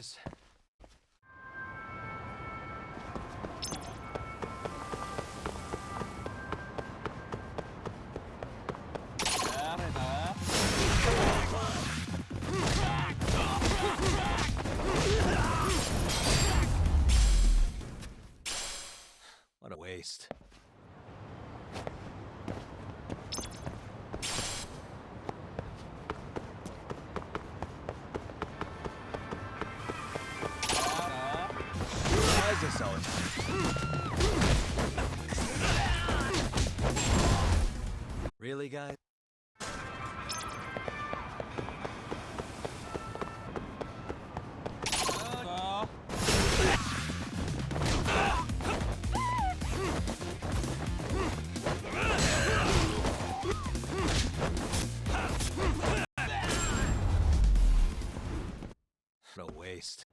guys. What a waste. Why is this all the time? Really, guys? What a waste.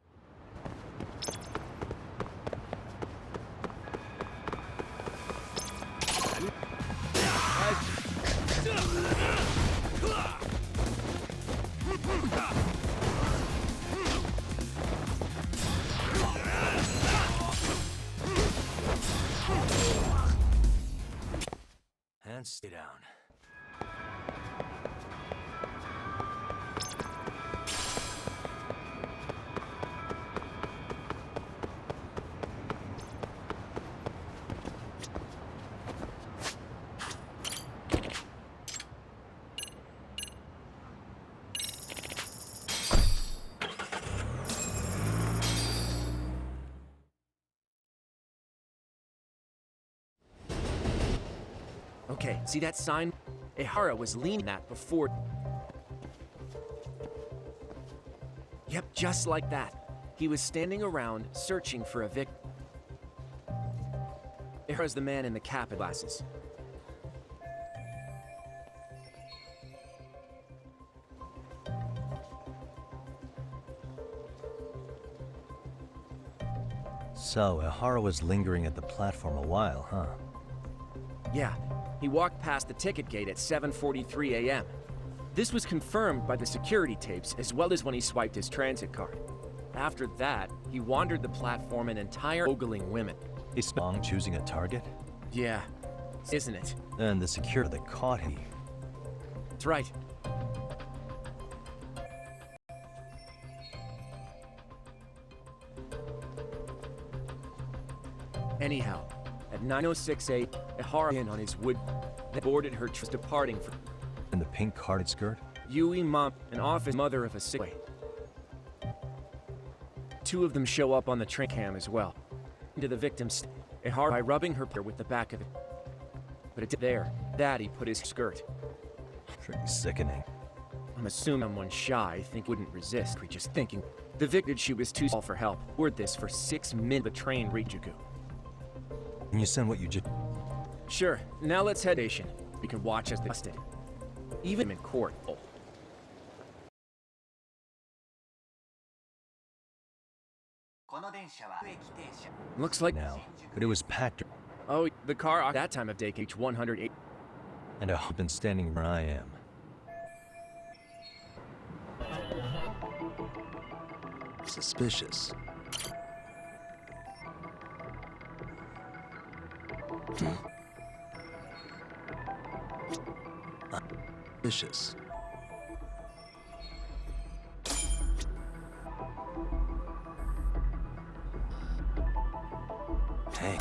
And stay down. Okay, see that sign? Ehara was leaning that before. Yep, just like that. He was standing around, searching for a victim. Ehara's the man in the cap and glasses. So, Ehara was lingering at the platform a while, huh? Yeah, he walked past the ticket gate at 7:43 a.m. This was confirmed by the security tapes as well as when he swiped his transit card. After that, he wandered the platform an entire ogling women. Is Bong choosing a target? Yeah, isn't it? And the security that caught him. That's right. Anyhow, at 9:06 a.m., Ehara in on his wood that boarded her was departing for In the pink carded skirt? Yui Mom, an office mother of a sick boy. Two of them show up on the train cam as well. Into the victim's Ehara by rubbing her with the back of it. But it did there. That he put his skirt. Pretty sickening. I'm assuming someone shy wouldn't resist. Just thinking. The victim she was too small for help. Word this for 6 minutes the train reached Juku. Can you send what you just... Sure. Now let's head station. We can watch as they busted. Even in court. Oh. Looks like now, but it was packed. Oh, the car at that time of day H 108. And I've been standing where I am. Suspicious. Suspicious. Hey.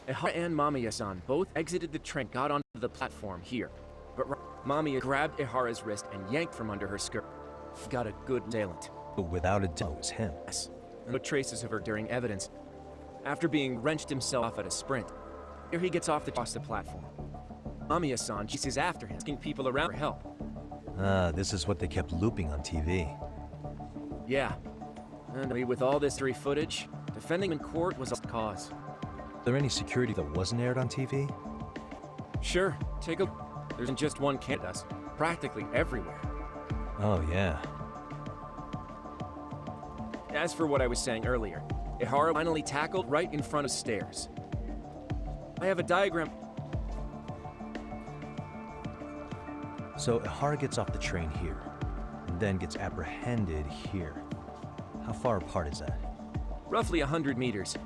Ehara and Mamiya-san both exited the train, got onto the platform here. But Mamiya grabbed Ehara's wrist and yanked from under her skirt. Got a good assailant. But without a doubt, it was him. Yes. No traces of her during evidence. After being wrenched himself off at a sprint, here he gets off across the platform. Mamiya-san chases after him, asking people around for help. Ah, this is what they kept looping on TV. Yeah. And with all this footage, defending in court was a cause. Is there any security that wasn't aired on TV? Sure, take a... There's just one candidate, practically everywhere. Oh, yeah. As for what I was saying earlier, Ihara finally tackled right in front of stairs. I have a diagram. So Ihara gets off the train here, and then gets apprehended here. How far apart is that? Roughly 100 meters.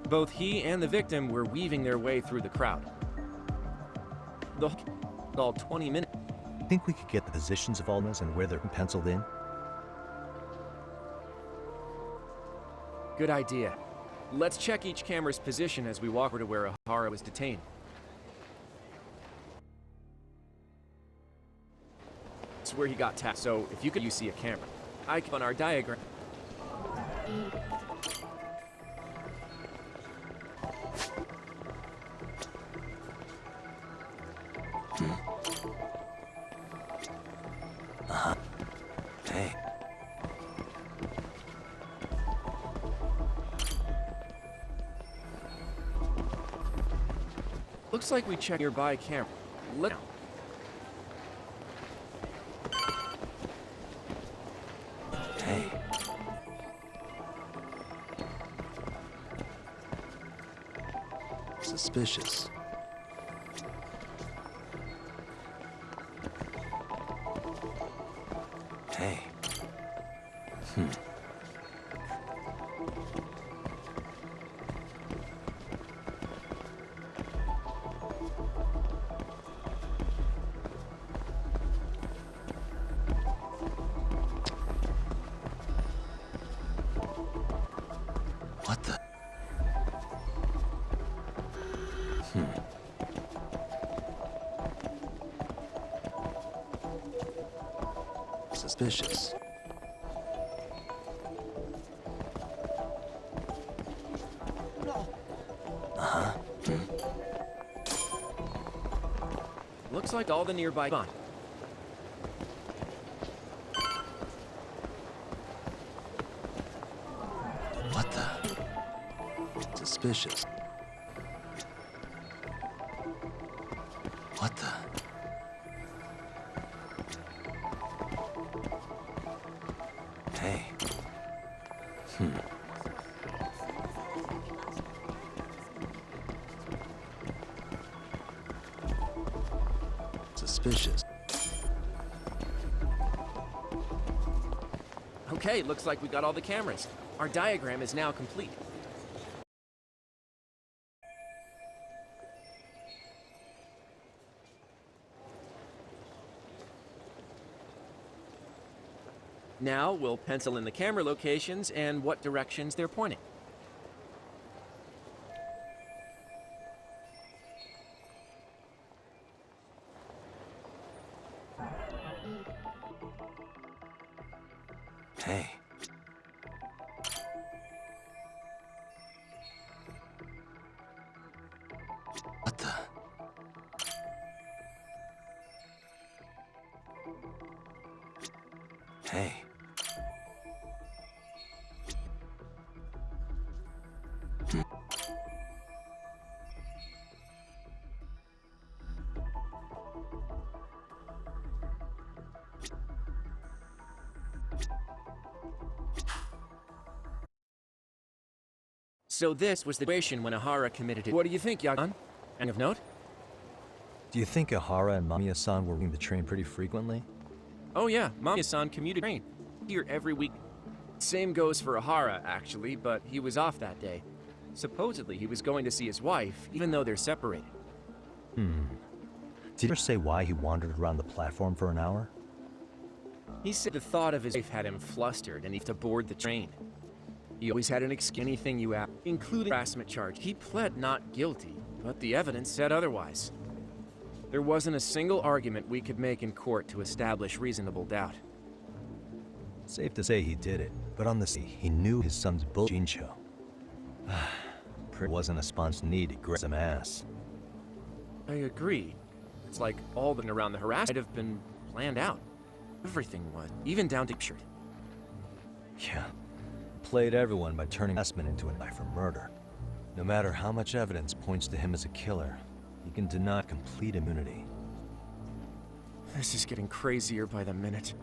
Both he and the victim were weaving their way through the crowd. All 20 minutes. Think we could get the positions of all this and where they're penciled in? Good idea. Let's check each camera's position as we walk over to where Ihara was detained. It's where he got tapped, so if you see a camera. I keep on our diagram. Hey. Looks like we checked nearby camera. Look. Hey. Suspicious. Hey. What the? Suspicious. Looks like all the nearby. Come on. What the? Suspicious. What the? Hey. Suspicious. Okay, looks like we got all the cameras. Our diagram is now complete. Now we'll pencil in the camera locations and what directions they're pointing. Hey. What the? Hey. So this was the situation when Ihara committed it. What do you think, Yagan? And of note? Do you think Ihara and Mamiya-san were riding the train pretty frequently? Oh yeah, Mamiya-san commuted train. Here every week. Same goes for Ihara, actually, but he was off that day. Supposedly he was going to see his wife, even though they're separated. Did he ever say why he wandered around the platform for an hour? He said the thought of his wife had him flustered and he had to board the train. He always had an excuse anything you asked, including harassment charge. He pled not guilty, but the evidence said otherwise. There wasn't a single argument we could make in court to establish reasonable doubt. Safe to say he did it, but on the sea, he knew his son's bull Jincho. It wasn't a spontaneity to grab some ass. I agree. It's like all the around the harassment might have been planned out. Everything was, even down to shirt. Yeah. Played everyone by turning Esmond into a knife for murder. No matter how much evidence points to him as a killer, he can deny complete immunity. This is getting crazier by the minute.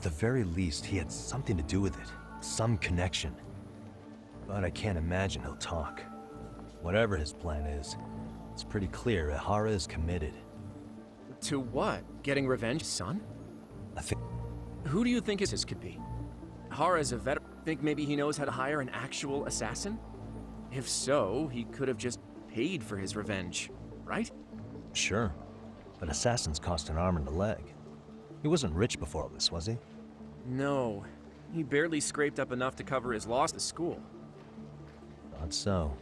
At the very least, he had something to do with it. Some connection. But I can't imagine he'll talk. Whatever his plan is, it's pretty clear Ihara is committed. To what? Getting revenge, son? I think... Who do you think this could be? Ihara is a veteran. Think maybe he knows how to hire an actual assassin? If so, he could have just paid for his revenge, right? Sure. But assassins cost an arm and a leg. He wasn't rich before all this, was he? No. He barely scraped up enough to cover his loss to school. Thought so.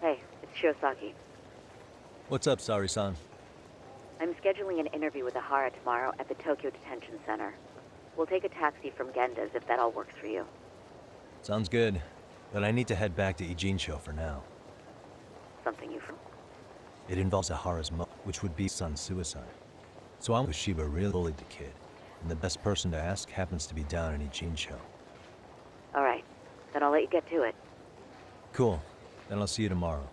Hey, it's Shiosaki. What's up, Sari-san? I'm scheduling an interview with Ihara tomorrow at the Tokyo Detention Center. We'll take a taxi from Genda's if that all works for you. Sounds good. But I need to head back to Ijincho for now. Something you from? It involves Ihara's which would be son's suicide. So I'm Shiba really bullied the kid. And the best person to ask happens to be down in Ijincho. Alright, then I'll let you get to it. Cool. Then I'll see you tomorrow.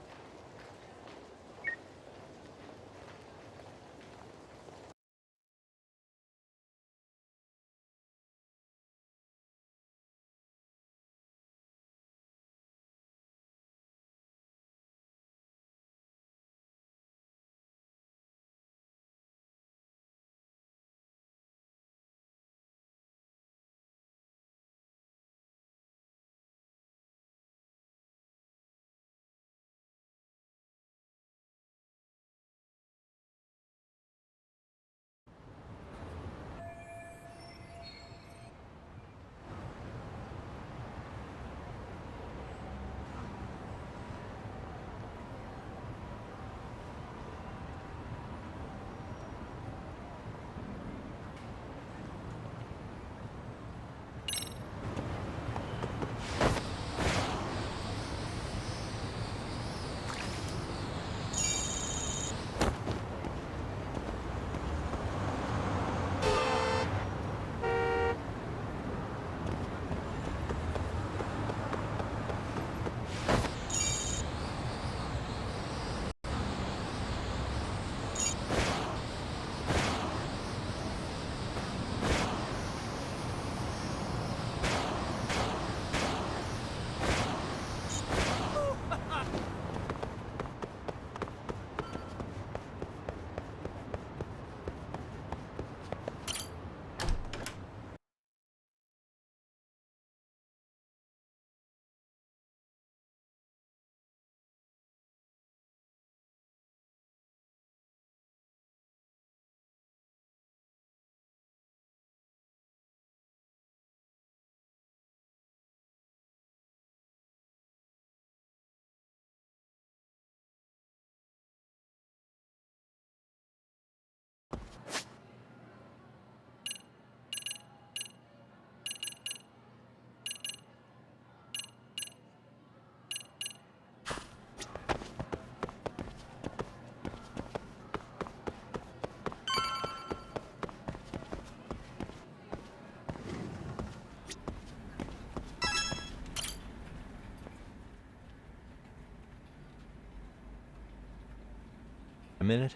A minute?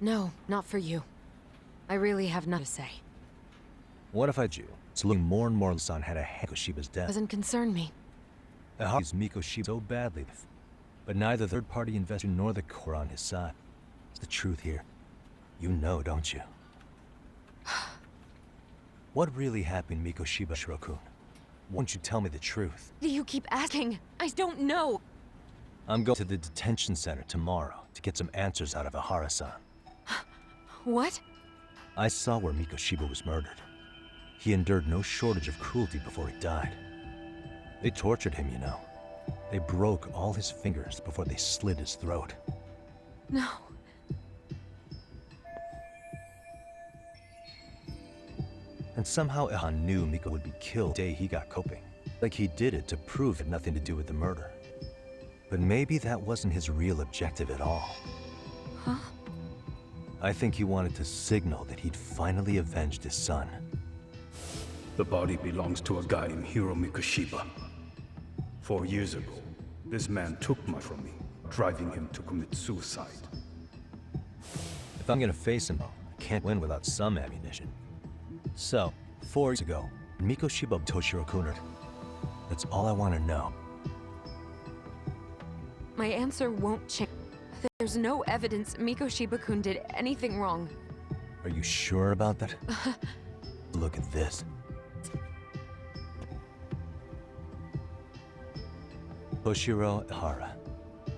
No, not for you. I really have nothing to say. What if I do? It's looking more and more San had a hand Koshiba's death. Doesn't concern me. Ihara used Mikoshiba so badly, but neither third-party investor nor the core on his side. It's the truth here. You know, don't you? What really happened, Mikoshiba Shirokun? Won't you tell me the truth? You keep asking. I don't know. I'm going to the detention center tomorrow to get some answers out of Ihara-san. What? I saw where Mikoshiba was murdered. He endured no shortage of cruelty before he died. They tortured him, you know. They broke all his fingers before they slit his throat. No. And somehow Ihan knew Miko would be killed the day he got coping. Like he did it to prove it had nothing to do with the murder. But maybe that wasn't his real objective at all. Huh? I think he wanted to signal that he'd finally avenged his son. The body belongs to a guy named Hiro Mikoshiba. 4 years ago, this man took my from me, driving him to commit suicide. If I'm gonna face him, I can't win without some ammunition. So, 4 years ago, Mikoshiba Toshiro Kunard. That's all I want to know. My answer won't change. There's no evidence Mikoshiba-kun did anything wrong. Are you sure about that? Look at this. Toshiro Ihara,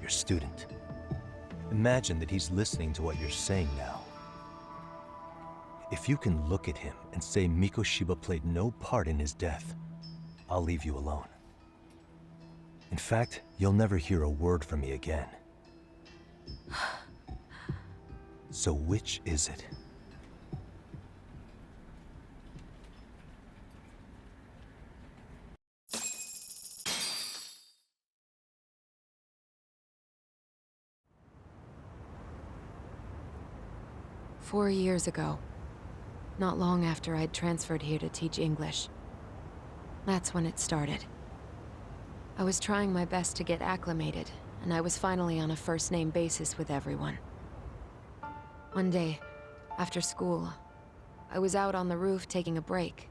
your student. Imagine that he's listening to what you're saying now. If you can look at him and say Mikoshiba played no part in his death, I'll leave you alone. In fact, you'll never hear a word from me again. So which is it? "4 years ago, not long after I'd transferred here to teach English. That's when it started. I was trying my best to get acclimated, and I was finally on a first-name basis with everyone. One day, after school, I was out on the roof taking a break,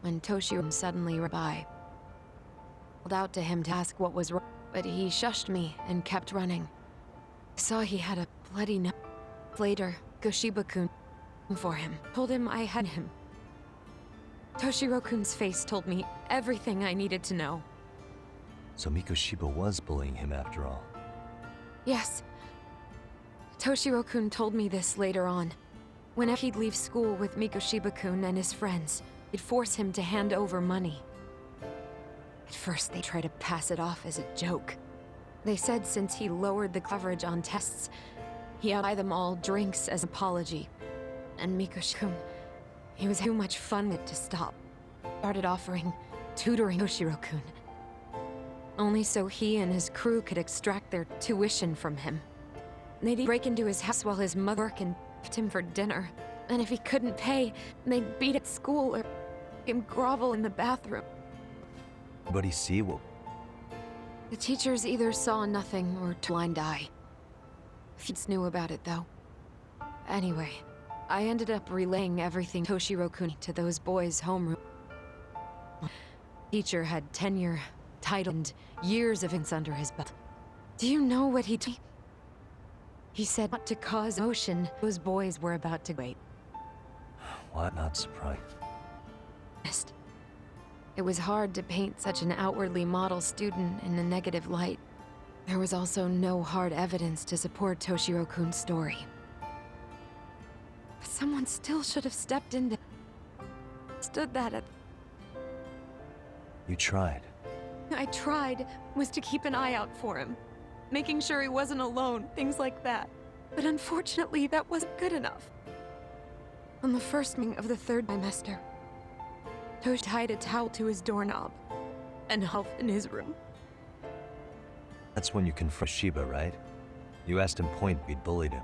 when Toshiro suddenly ran by. I called out to him to ask what was wrong, but he shushed me and kept running. I saw he had a bloody nose. Later, Goshiba-kun for him, told him I had him. Toshiro-kun's face told me everything I needed to know. So Mikoshiba was bullying him after all. Yes. Toshiro-kun told me this later on. Whenever he'd leave school with Mikoshiba-kun and his friends, he'd force him to hand over money. At first, they tried to pass it off as a joke. They said since he lowered the coverage on tests, he'd buy them all drinks as apology. And Mikoshiba-kun, he was too much fun to stop. Started offering tutoring Toshiro-kun. Only so he and his crew could extract their tuition from him. They'd break into his house while his mother worked and left him for dinner. And if he couldn't pay, they'd beat at school or make him grovel in the bathroom. But he see what? The teachers either saw nothing or turned a blind eye. Few knew about it, though. Anyway, I ended up relaying everything Toshiro-kun to those boys' homeroom. Teacher had tenure, title, and years of ins under his belt. Do you know what he told me? He said not to cause motion. Those boys were about to wait. What? Not surprised. It was hard to paint such an outwardly model student in a negative light. There was also no hard evidence to support Toshiro-kun's story. But someone still should have stepped in to... stood that at... You tried. I tried was to keep an eye out for him. Making sure he wasn't alone, things like that. But unfortunately, that wasn't good enough. On the first meeting of the 3rd trimester, Tosh tied a towel to his doorknob and held in his room. That's when you confront Shiba, right? You asked him point if he'd bullied him.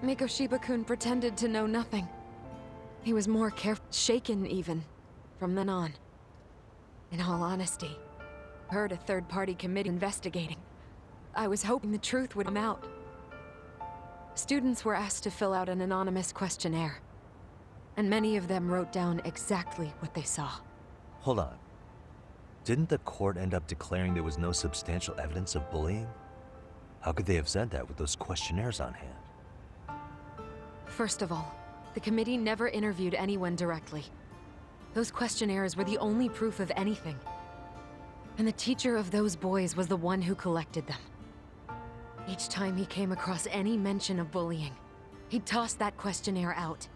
Mikoshiba-kun pretended to know nothing. He was more careful, shaken even, from then on. In all honesty, I heard a third-party committee investigating. I was hoping the truth would come out. Students were asked to fill out an anonymous questionnaire, and many of them wrote down exactly what they saw. Hold on. Didn't the court end up declaring there was no substantial evidence of bullying? How could they have said that with those questionnaires on hand? First of all, the committee never interviewed anyone directly. Those questionnaires were the only proof of anything. And the teacher of those boys was the one who collected them. Each time he came across any mention of bullying, he'd toss that questionnaire out.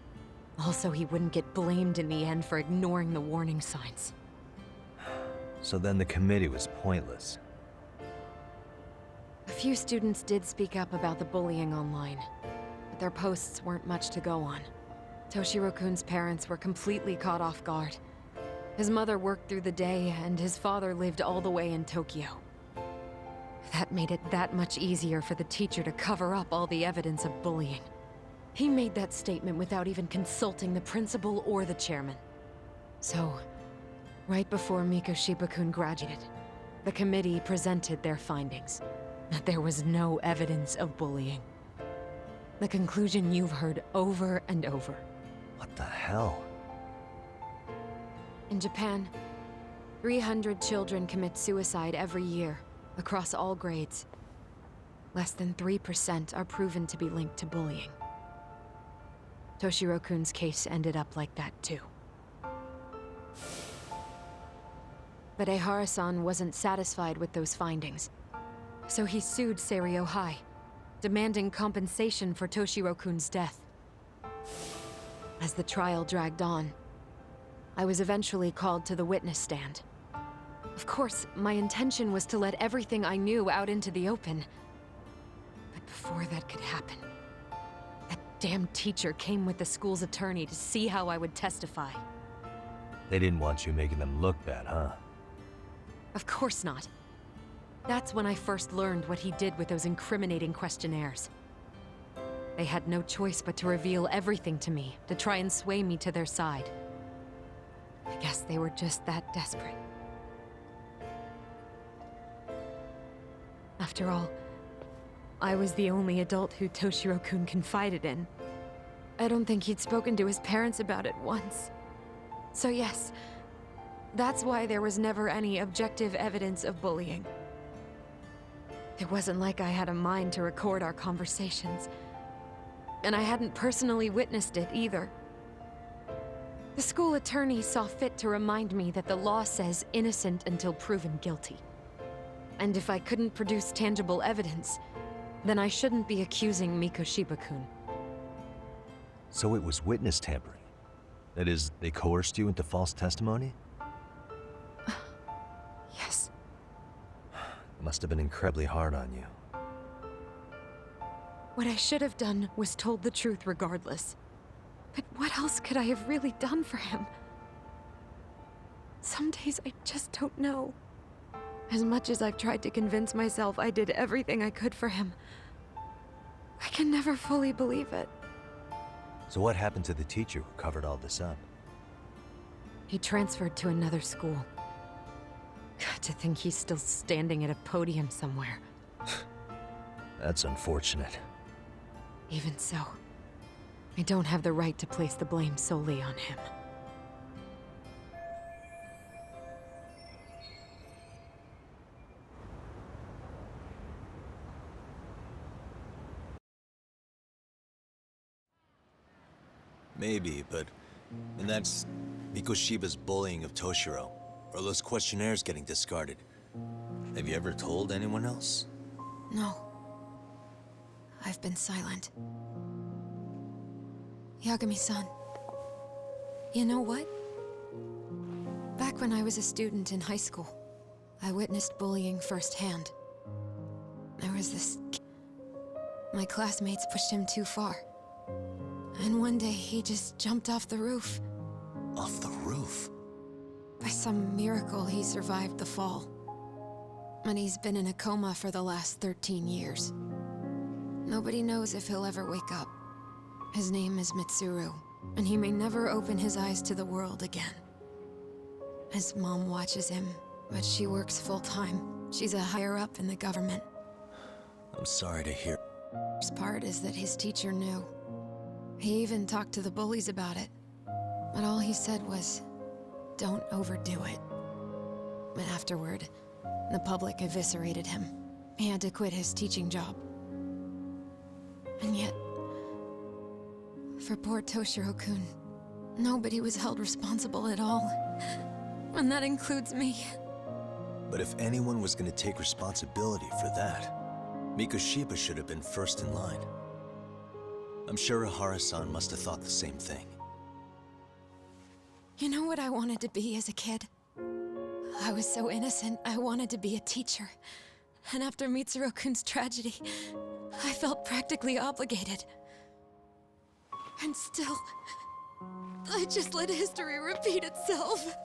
Also, he wouldn't get blamed in the end for ignoring the warning signs. So then the committee was pointless. A few students did speak up about the bullying online, but their posts weren't much to go on. Toshiro-kun's parents were completely caught off guard. His mother worked through the day, and his father lived all the way in Tokyo. That made it that much easier for the teacher to cover up all the evidence of bullying. He made that statement without even consulting the principal or the chairman. So, right before Miko Shiba-kun graduated, the committee presented their findings, that there was no evidence of bullying. The conclusion you've heard over and over. What the hell? In Japan, 300 children commit suicide every year, across all grades. Less than 3% are proven to be linked to bullying. Toshiro-kun's case ended up like that too. But Ehara-san wasn't satisfied with those findings, so he sued Seiryo High, demanding compensation for Toshiro-kun's death. As the trial dragged on, I was eventually called to the witness stand. Of course, my intention was to let everything I knew out into the open. But before that could happen, that damn teacher came with the school's attorney to see how I would testify. They didn't want you making them look bad, huh? Of course not. That's when I first learned what he did with those incriminating questionnaires. They had no choice but to reveal everything to me, to try and sway me to their side. I guess they were just that desperate. After all, I was the only adult who Toshiro-kun confided in. I don't think he'd spoken to his parents about it once. So yes, that's why there was never any objective evidence of bullying. It wasn't like I had a mind to record our conversations. And I hadn't personally witnessed it either. The school attorney saw fit to remind me that the law says innocent until proven guilty. And if I couldn't produce tangible evidence, then I shouldn't be accusing Miko Shiba-kun. So it was witness tampering. That is, they coerced you into false testimony? Yes. It must have been incredibly hard on you. What I should have done was told the truth regardless. But what else could I have really done for him? Some days I just don't know. As much as I've tried to convince myself I did everything I could for him, I can never fully believe it. So what happened to the teacher who covered all this up? He transferred to another school. God, to think he's still standing at a podium somewhere. That's unfortunate. Even so, I don't have the right to place the blame solely on him. Maybe, but... And that's Miko Shiba's bullying of Toshiro, or those questionnaires getting discarded. Have you ever told anyone else? No. I've been silent. Yagami-san. You know what? Back when I was a student in high school, I witnessed bullying firsthand. There was this kid. My classmates pushed him too far. And one day he just jumped off the roof. Off the roof? By some miracle, he survived the fall. And he's been in a coma for the last 13 years. Nobody knows if he'll ever wake up. His name is Mitsuru, and he may never open his eyes to the world again. His mom watches him, but she works full-time. She's a higher-up in the government. I'm sorry to hear. Worst part is that his teacher knew. He even talked to the bullies about it. But all he said was, don't overdo it. But afterward, the public eviscerated him. He had to quit his teaching job. And yet, for poor Toshiro-kun, nobody was held responsible at all. And that includes me. But if anyone was gonna take responsibility for that, Miko Shiba should have been first in line. I'm sure Ehara-san must have thought the same thing. You know what I wanted to be as a kid? I was so innocent, I wanted to be a teacher. And after Mitsuru-kun's tragedy, I felt practically obligated. And still, I just let history repeat itself.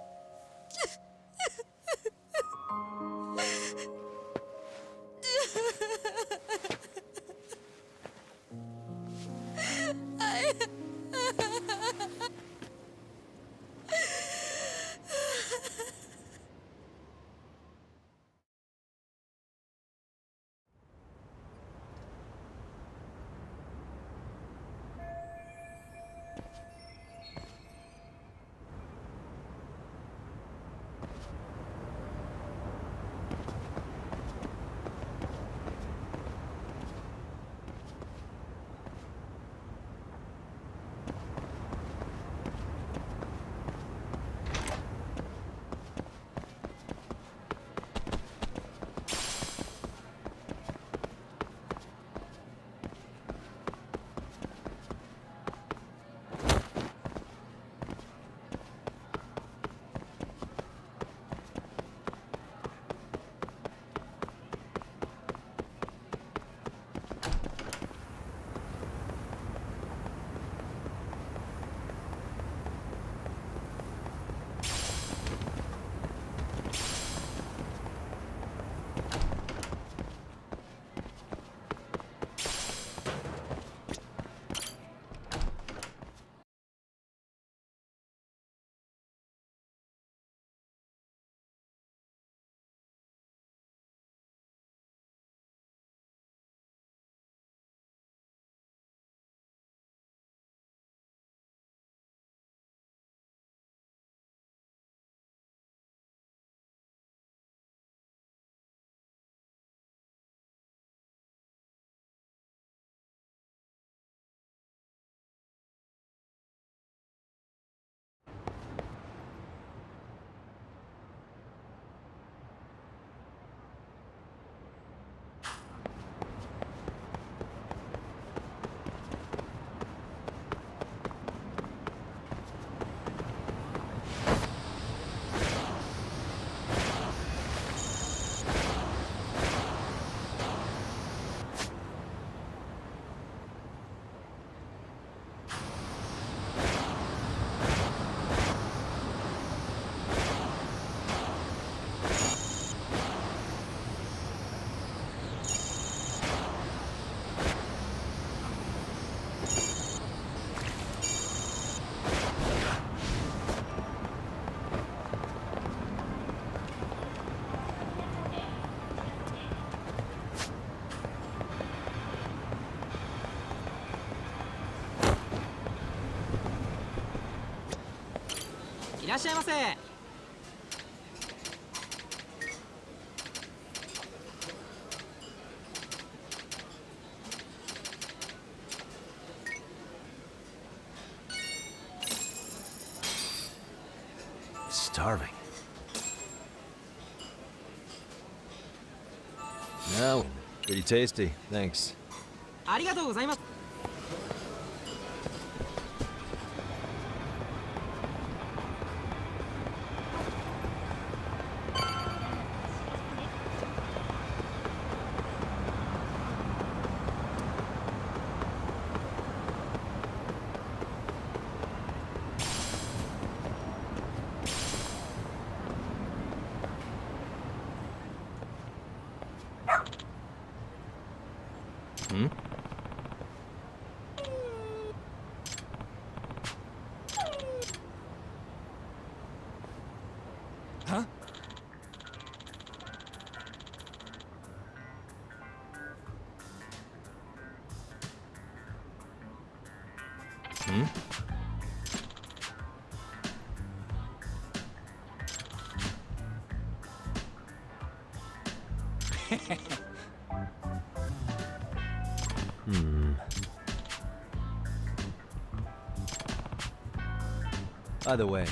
いらっしゃいませ。Starving. No, pretty tasty. Thanks. ありがとうございます。Hmm? Huh? Hmm? Hmm. By the way,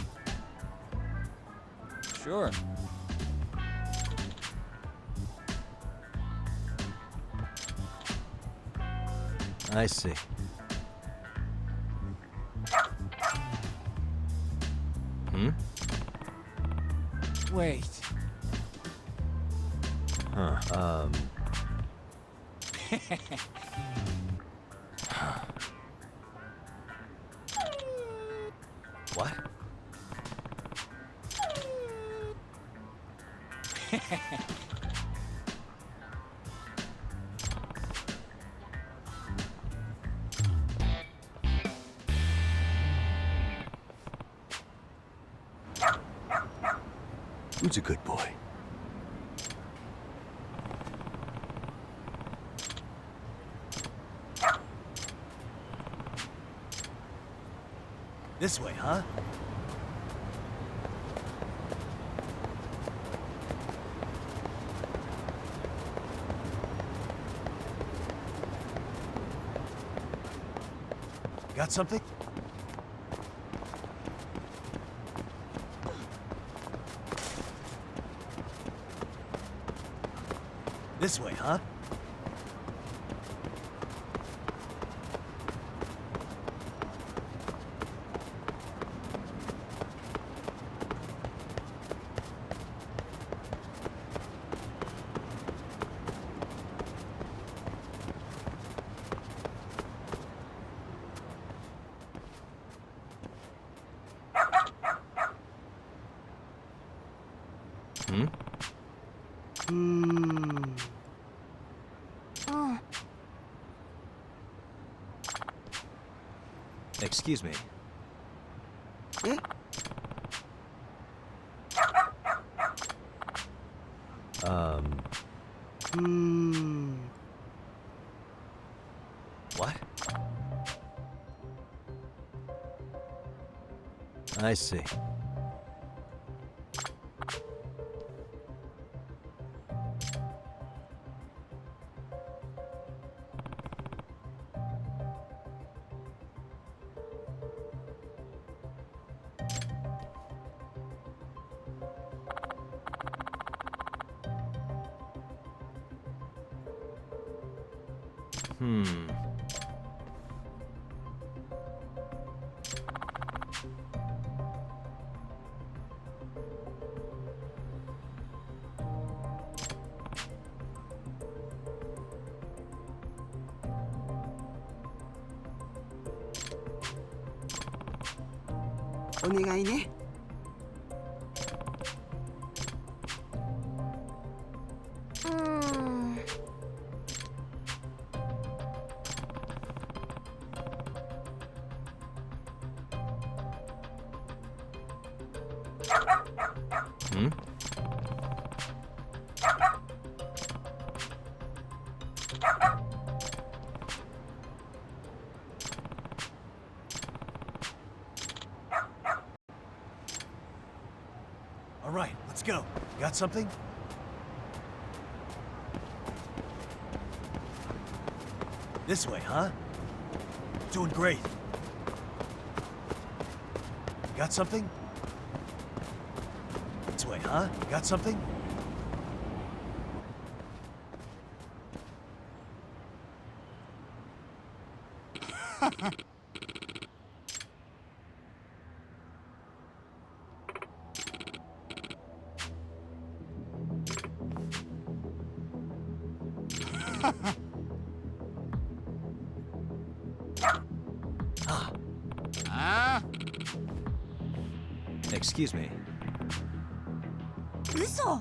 Sure. I see. Hmm? Wait. Huh. What? Who's a good boy? This way, huh? Got something? This way, huh? Excuse me. What? I see. All right, let's go. Got something? This way, huh? Doing great. Got something? This way, huh? Got something? Excuse me. 嘘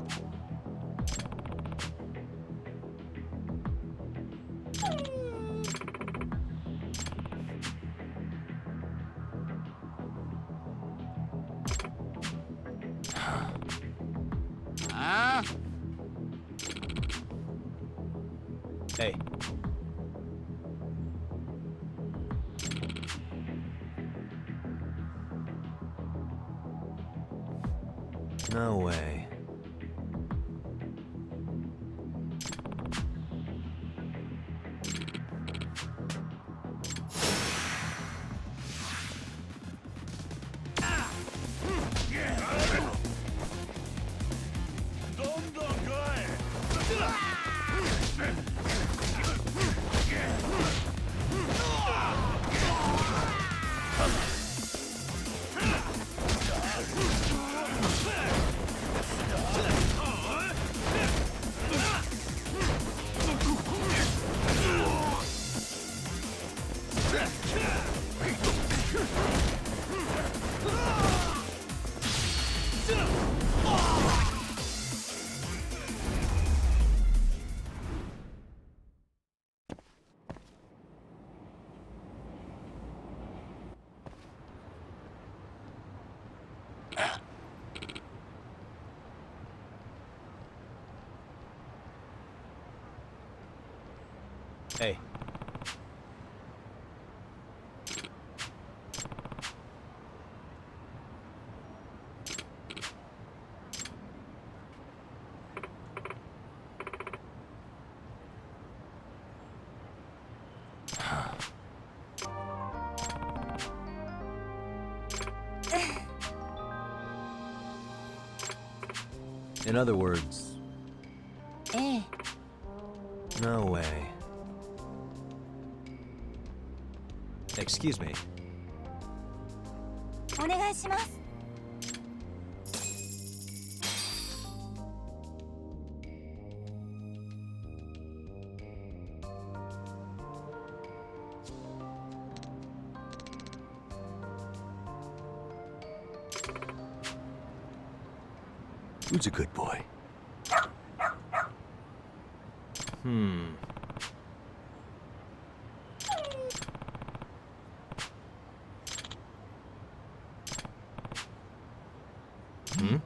Hey. No way. Hey. In other words, ええ no way. Excuse me. お願いします Who's a good boy? Hmm. Hmm?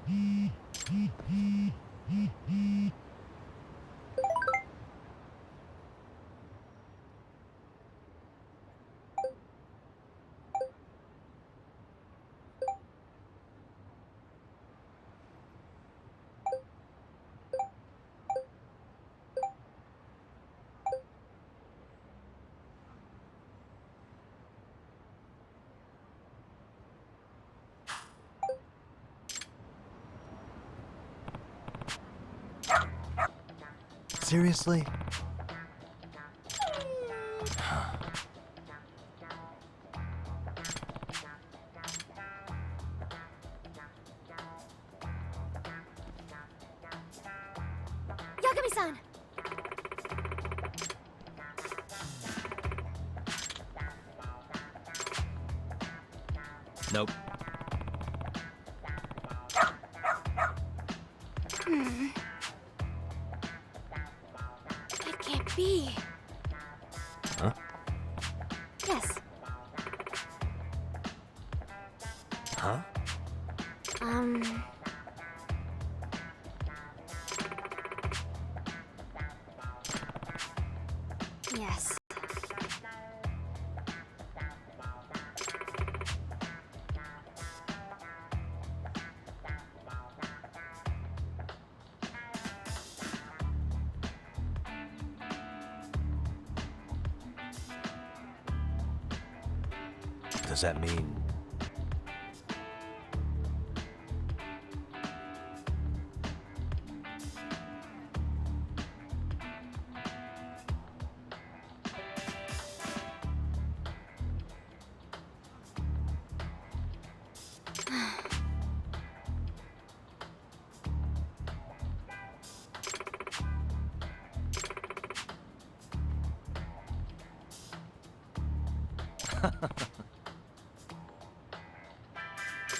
Seriously? Yagami-san! Nope. It can't be. Huh? Yes. Huh? Yes. Does that mean...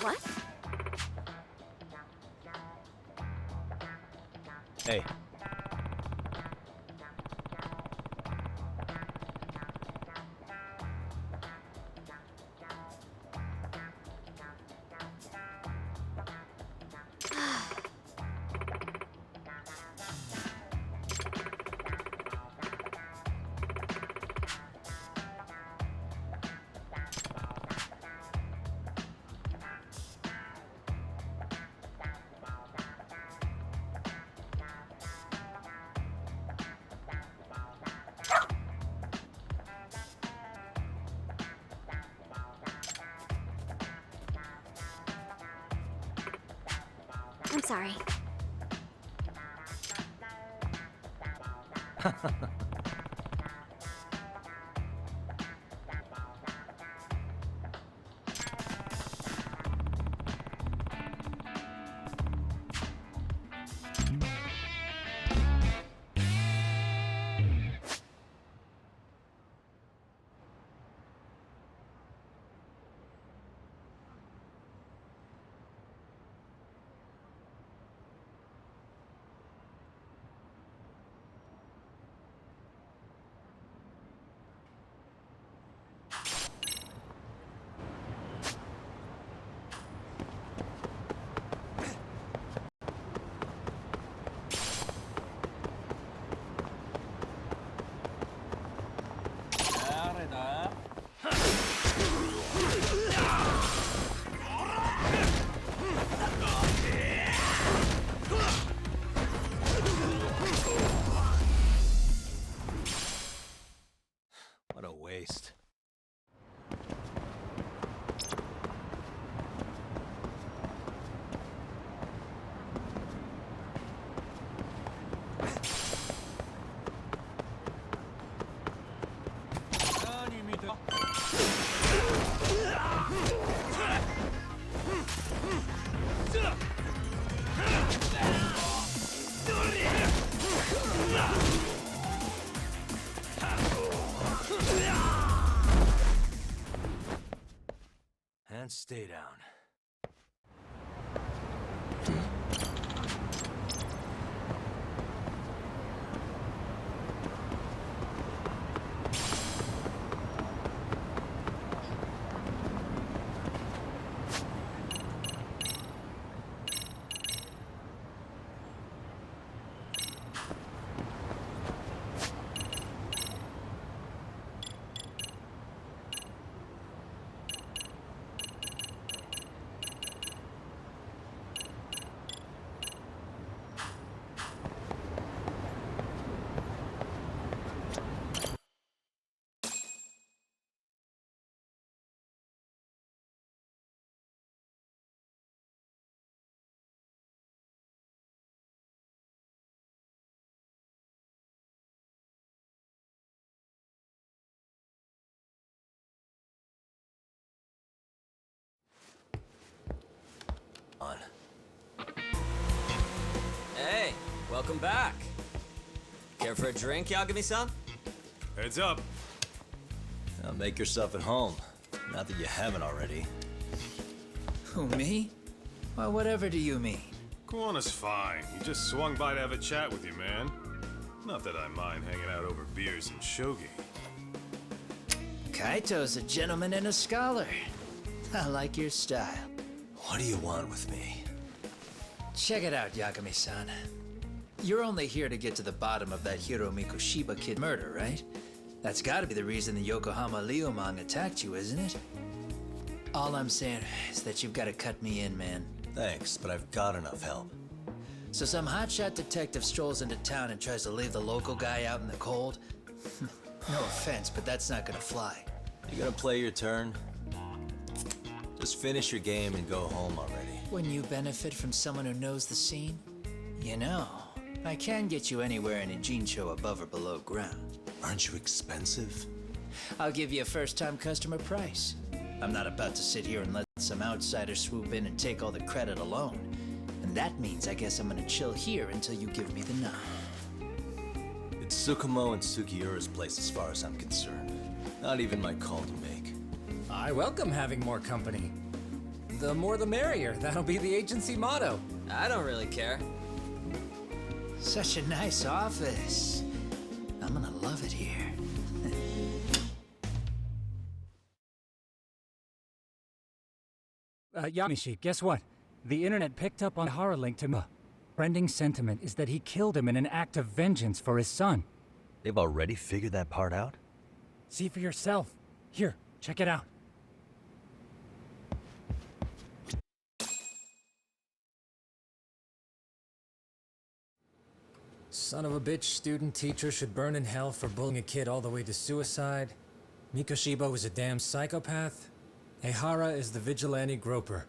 What? Hey. I'm sorry. What a waste. And stay down. On. Hey, welcome back. Care for a drink, Yagami-san? Heads up. Now make yourself at home. Not that you haven't already. Who, me? Well, whatever do you mean? Kuwana's fine. He just swung by to have a chat with you, man. Not that I mind hanging out over beers and shogi. Kaito's a gentleman and a scholar. I like your style. What do you want with me? Check it out, Yagami-san. You're only here to get to the bottom of that Hiro Mikoshiba kid murder, right? That's gotta be the reason the Yokohama Leomang attacked you, isn't it? All I'm saying is that you've gotta cut me in, man. Thanks, but I've got enough help. So some hotshot detective strolls into town and tries to leave the local guy out in the cold? No offense, but that's not gonna fly. You gonna play your turn? Just finish your game and go home already. When you benefit from someone who knows the scene? You know, I can get you anywhere in a Jincho above or below ground. Aren't you expensive? I'll give you a first-time customer price. I'm not about to sit here and let some outsider swoop in and take all the credit alone. And that means I guess I'm gonna chill here until you give me the nod. It's Tsukumo and Sugiura's place as far as I'm concerned. Not even my call to make. I welcome having more company. The more the merrier. That'll be the agency motto. I don't really care. Such a nice office. I'm gonna love it here. Yamishi, guess what? The internet picked up on horror link to trending sentiment is that he killed him in an act of vengeance for his son. They've already figured that part out? See for yourself. Here, check it out. Son of a bitch student teacher should burn in hell for bullying a kid all the way to suicide. Mikoshiba was a damn psychopath. Ehara is the vigilante groper.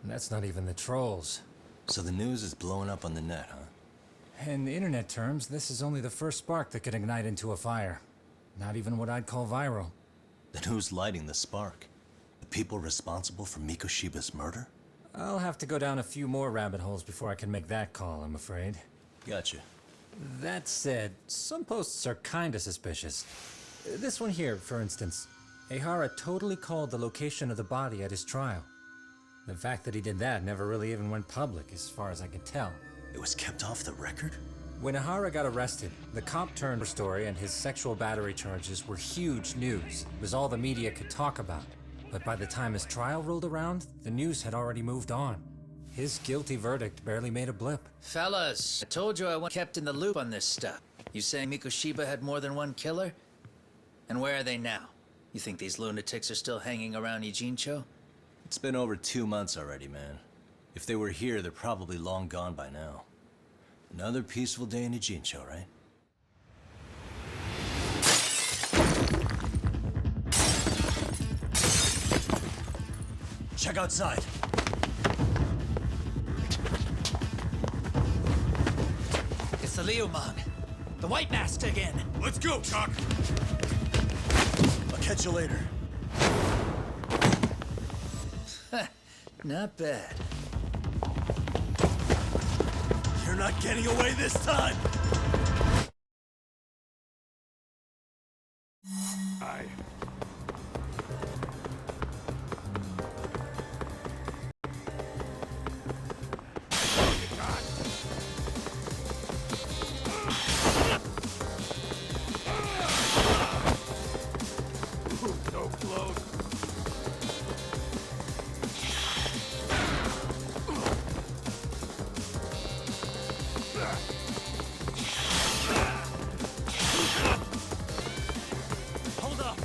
And that's not even the trolls. So the news is blowing up on the net, huh? In internet terms, this is only the first spark that could ignite into a fire. Not even what I'd call viral. Then who's lighting the spark? The people responsible for Mikoshiba's murder? I'll have to go down a few more rabbit holes before I can make that call, I'm afraid. Gotcha. That said, some posts are kinda suspicious. This one here, for instance. Ehara totally called the location of the body at his trial. The fact that he did that never really even went public, as far as I can tell. It was kept off the record? When Ehara got arrested, the cop turned her story and his sexual battery charges were huge news. It was all the media could talk about. But by the time his trial rolled around, the news had already moved on. His guilty verdict barely made a blip. Fellas, I told you I wasn't kept in the loop on this stuff. You saying Mikoshiba had more than one killer? And where are they now? You think these lunatics are still hanging around Ijincho? It's been over 2 months already, man. If they were here, they're probably long gone by now. Another peaceful day in Ijincho, right? check outside. It's the Leomong. The White Mask again. Let's go, Chuck! I'll catch you later. Not bad. You're not getting away this time! So close. Hold up!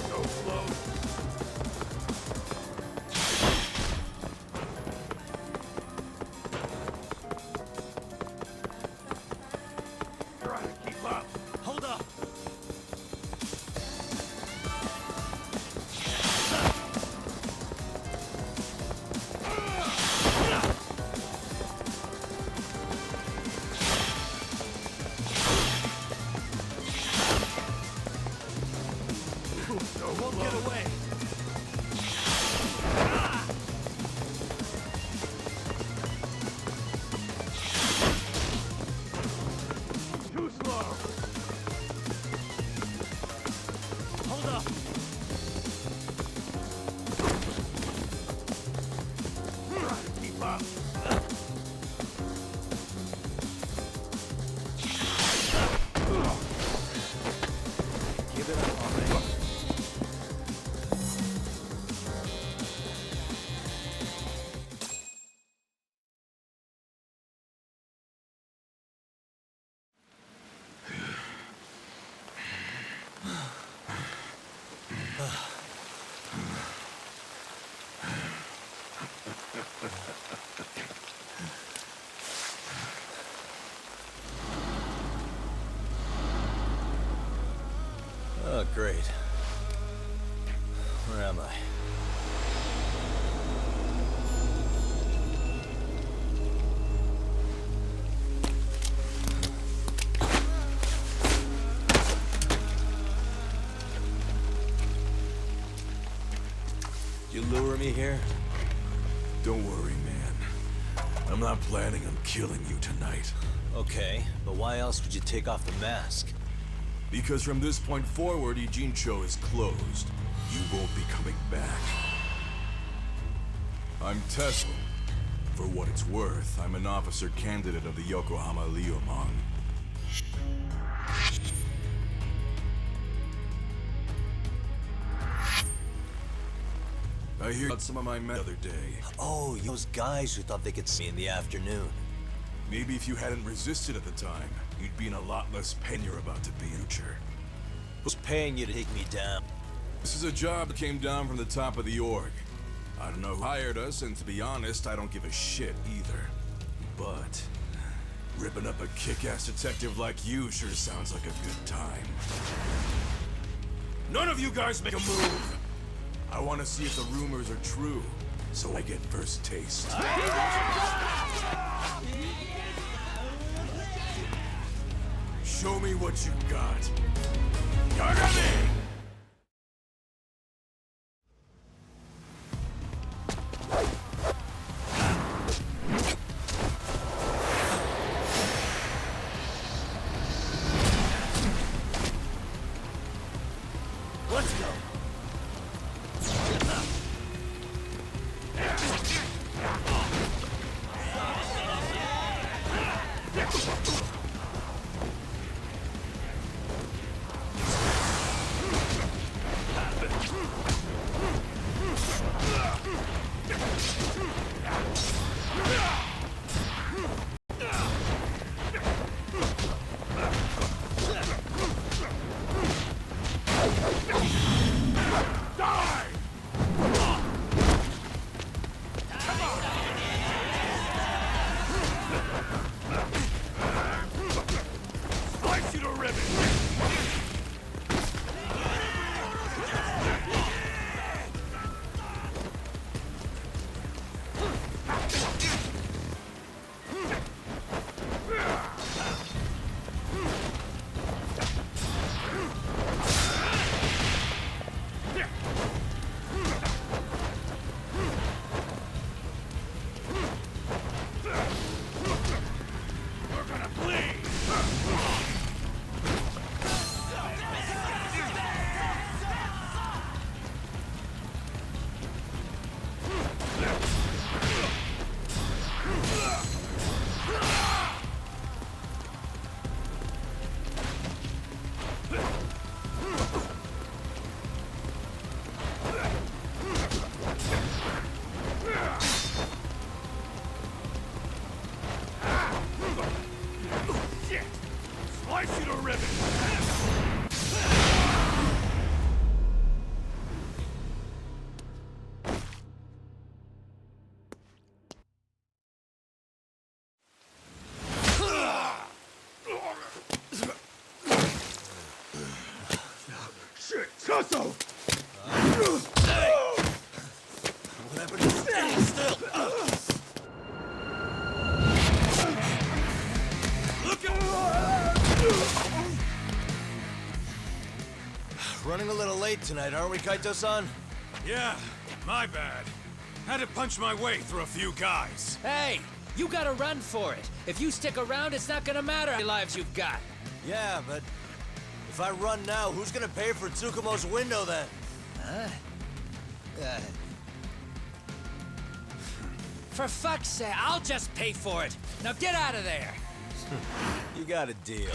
So close. Try to keep up. Hold up! So Won't get away! too slow. Hold up! Try to keep up. Give it up already. Oh, great. Where am I? You lure me here? Don't worry, man. I'm not planning on killing you tonight. Okay, but why else would you take off the mask? Because from this point forward, Ijincho is closed. You won't be coming back. I'm Tesla. For what it's worth, I'm an officer candidate of the Yokohama Leomong. I hear about some of my men the other day. Oh, those guys who thought they could see me in the afternoon. Maybe if you hadn't resisted at the time, you'd be in a lot less pain you're about to be in the future. Who's paying you to take me down? This is a job that came down from the top of the org. I don't know who hired us, and to be honest, I don't give a shit either. But ripping up a kick-ass detective like you sure sounds like a good time. None of you guys make a move! I want to see if the rumors are true, so I get first taste. Show me what you got. Yagami! Let's go! Coso! What happened to staying still? Look out! Running a little late tonight, aren't we, Kaito-san? Yeah, my bad. Had to punch my way through a few guys. Hey, you gotta run for it. If you stick around, it's not gonna matter how many lives you've got. Yeah, but if I run now, who's gonna pay for Tsukumo's window then? Huh? For fuck's sake, I'll just pay for it. Now get out of there. You got a deal.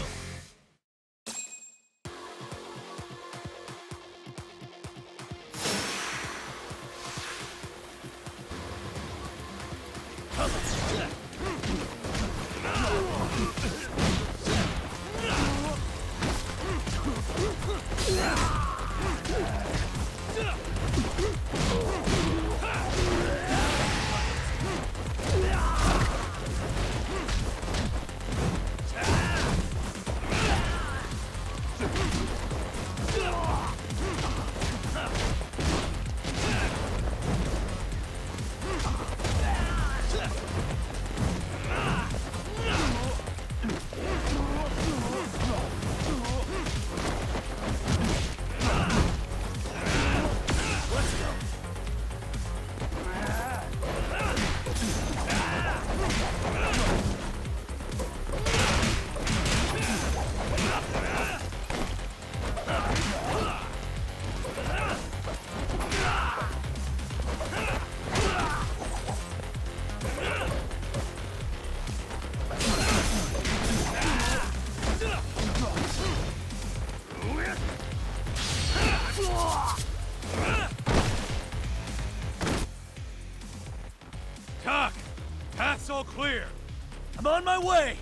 Doc, path's all clear. I'm on my way!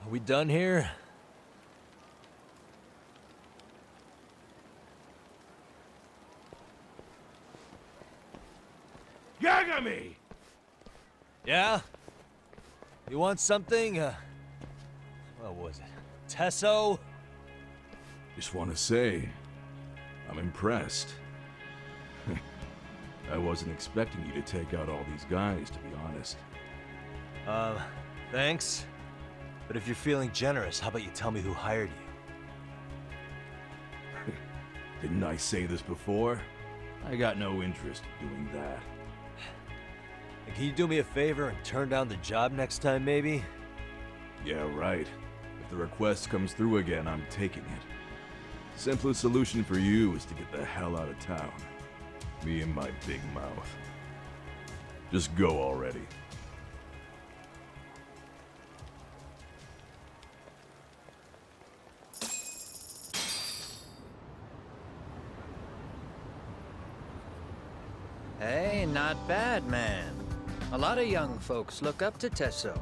Are we done here? Yagami! Yeah? You want something? What was it? Tesso? Just want to say, I'm impressed. I wasn't expecting you to take out all these guys, to be honest. Thanks. But if you're feeling generous, how about you tell me who hired you? Didn't I say this before? I got no interest in doing that. And can you do me a favor and turn down the job next time, maybe? Yeah, right. If the request comes through again, I'm taking it. Simplest solution for you is to get the hell out of town. Me and my big mouth. Just go already. Hey, not bad, man. A lot of young folks look up to Tesso,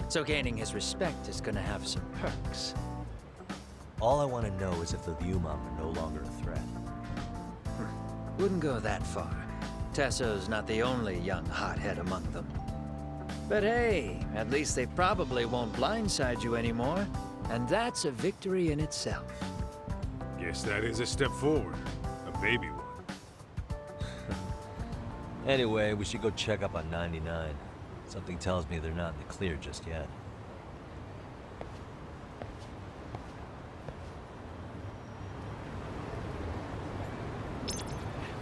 so gaining his respect is gonna have some perks. All I want to know is if the Ryumon are no longer a threat. Wouldn't go that far. Tesso's not the only young hothead among them. But hey, at least they probably won't blindside you anymore, and that's a victory in itself. Guess that is a step forward. A baby one. Anyway, we should go check up on 99. Something tells me they're not in the clear just yet.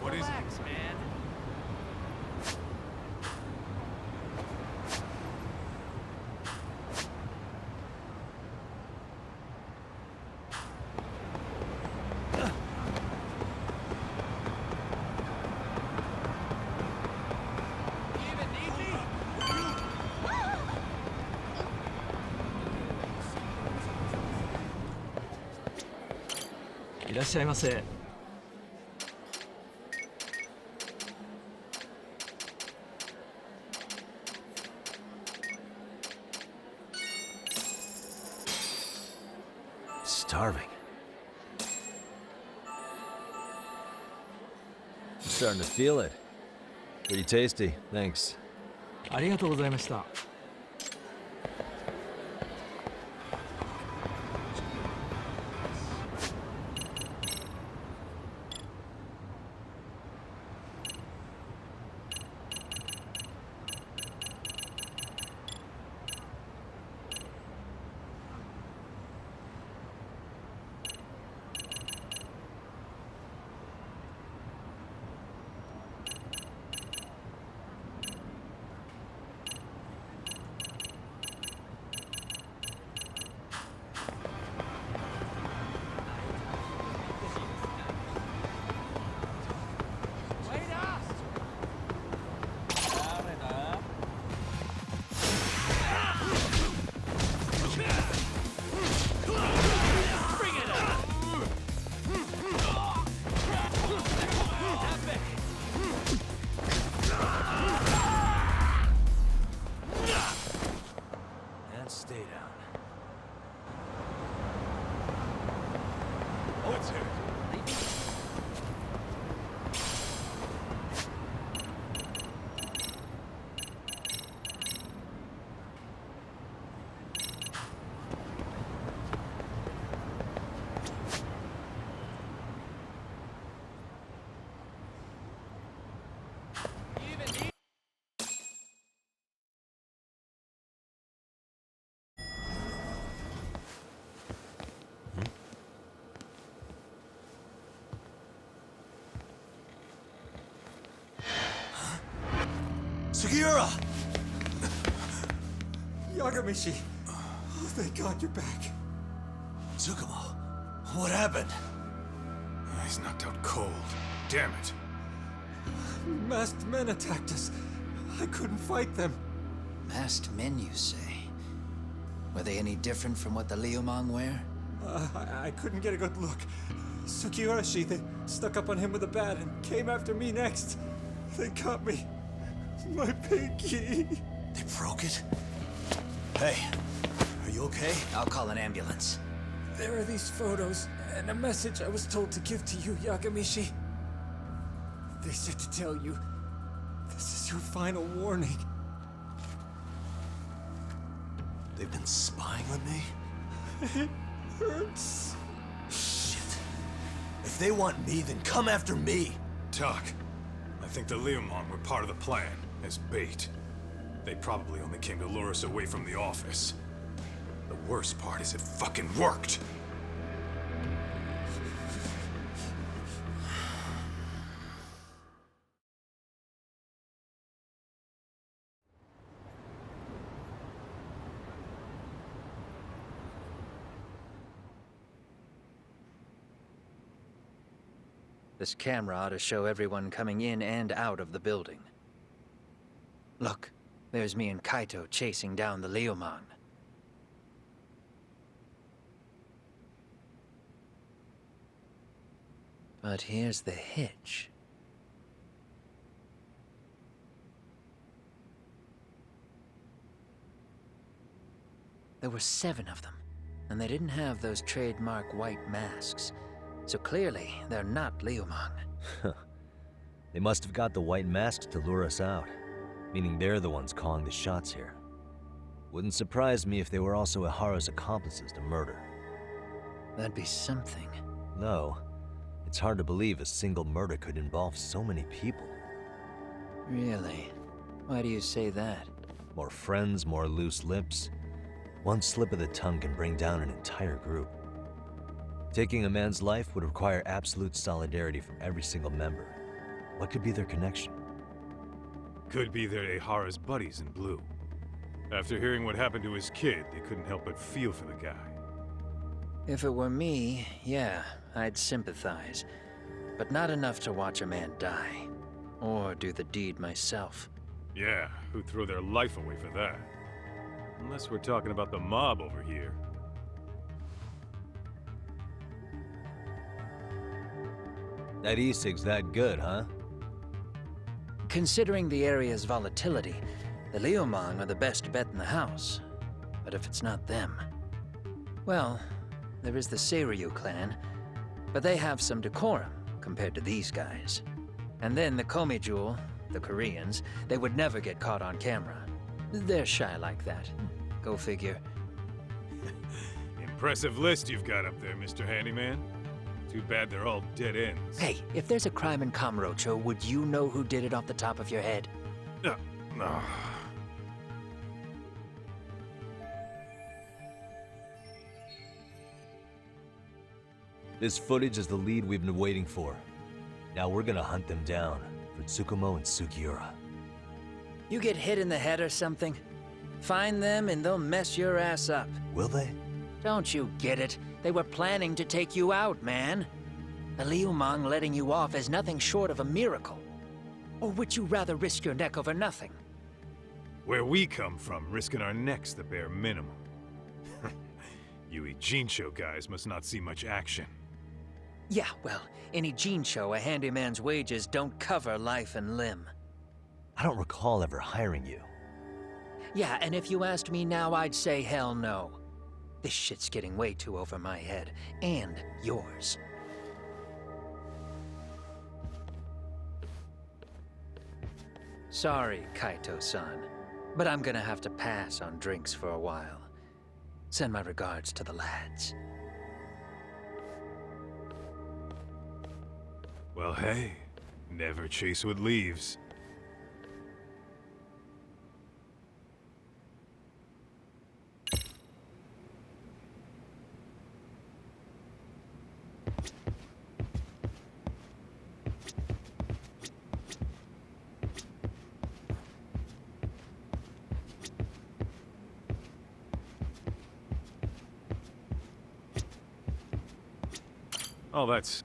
What is it? Relax, man. Starving. I'm starting to feel it. Pretty tasty, thanks. ありがとうございました。Stay down. That's it. Sugiura! Yagamishi! Oh, thank God you're back. Tsukumo, what happened? He's knocked out cold. Damn it. Masked men attacked us. I couldn't fight them. Masked men, you say? Were they any different from what the Liumang wear? I couldn't get a good look. Sugiurashi, they stuck up on him with a bat and came after me next. They caught me. My pinky. They broke it? Hey, are you okay? I'll call an ambulance. There are these photos and a message I was told to give to you, Yagamishi. They said to tell you, this is your final warning. They've been spying on me? It hurts. Shit. If they want me, then come after me. Talk. I think the Liumang were part of the plan, as bait. They probably only came to lure us away from the office. The worst part is it fucking worked! This camera ought to show everyone coming in and out of the building. Look, there's me and Kaito chasing down the Liumang. But here's the hitch. There were 7 of them, and they didn't have those trademark white masks. So clearly, they're not Liumang. They must have got the white masks to lure us out, meaning they're the ones calling the shots here. Wouldn't surprise me if they were also Ihara's accomplices to murder. That'd be something. Though, it's hard to believe a single murder could involve so many people. Really? Why do you say that? More friends, more loose lips. One slip of the tongue can bring down an entire group. Taking a man's life would require absolute solidarity from every single member. What could be their connection? Could be they're Ihara's buddies in blue. After hearing what happened to his kid, they couldn't help but feel for the guy. If it were me, yeah, I'd sympathize. But not enough to watch a man die. Or do the deed myself. Yeah, who'd throw their life away for that? Unless we're talking about the mob over here. That e-cig's that good, huh? Considering the area's volatility, the Liumang are the best bet in the house. But if it's not them... Well, there is the Seiryu clan, but they have some decorum compared to these guys. And then the Komijul, the Koreans, they would never get caught on camera. They're shy like that. Go figure. Impressive list you've got up there, Mr. Handyman. Too bad they're all dead ends. Hey, if there's a crime in Kamurocho, would you know who did it off the top of your head? No. This footage is the lead we've been waiting for. Now we're gonna hunt them down for Tsukumo and Sugiura. You get hit in the head or something? Find them and they'll mess your ass up. Will they? Don't you get it? They were planning to take you out, man. The Liumang letting you off is nothing short of a miracle. Or would you rather risk your neck over nothing? Where we come from, risking our necks the bare minimum. You Ijincho guys must not see much action. Yeah, well, in Ijincho, a handyman's wages don't cover life and limb. I don't recall ever hiring you. Yeah, and if you asked me now, I'd say hell no. This shit's getting way too over my head. And yours. Sorry, Kaito-san, but I'm gonna have to pass on drinks for a while. Send my regards to the lads. Well, hey, never chase what leaves. Oh, that's...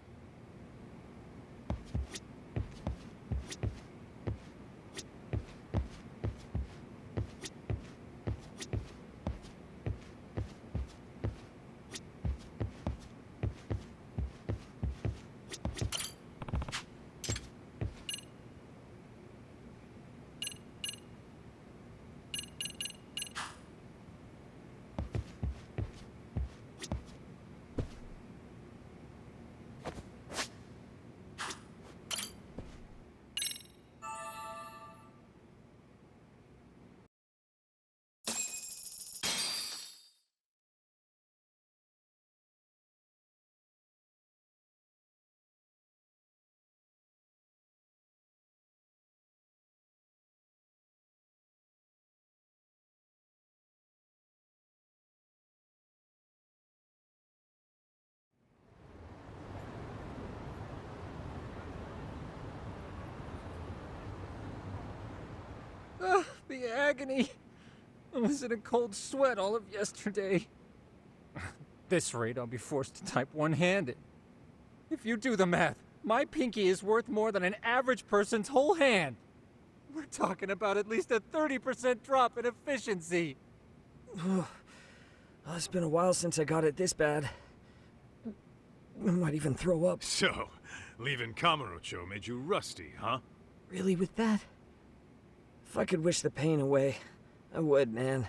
The agony! I was in a cold sweat all of yesterday. At this rate, I'll be forced to type one-handed. If you do the math, my pinky is worth more than an average person's whole hand. We're talking about at least a 30% drop in efficiency. It's been a while since I got it this bad. I might even throw up. So, leaving Kamurocho made you rusty, huh? Really, with that? If I could wish the pain away, I would, man.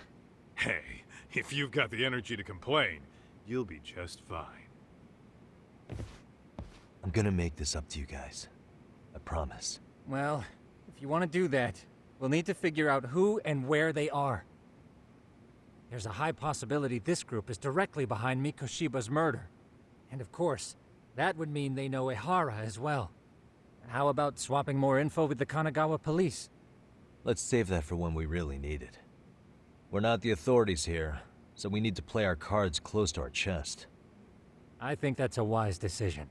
Hey, if you've got the energy to complain, you'll be just fine. I'm gonna make this up to you guys. I promise. Well, if you want to do that, we'll need to figure out who and where they are. There's a high possibility this group is directly behind Mikoshiba's murder. And of course, that would mean they know Ehara as well. How about swapping more info with the Kanagawa police? Let's save that for when we really need it. We're not the authorities here, so we need to play our cards close to our chest. I think that's a wise decision.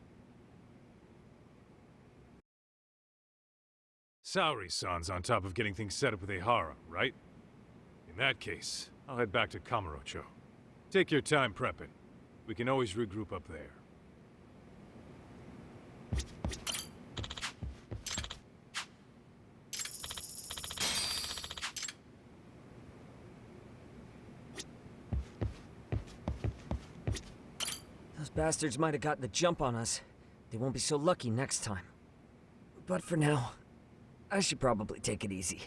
Saori-san's on top of getting things set up with Ehara, right? In that case, I'll head back to Kamurocho. Take your time prepping. We can always regroup up there. Those bastards might have gotten the jump on us. They won't be so lucky next time. But for now, I should probably take it easy.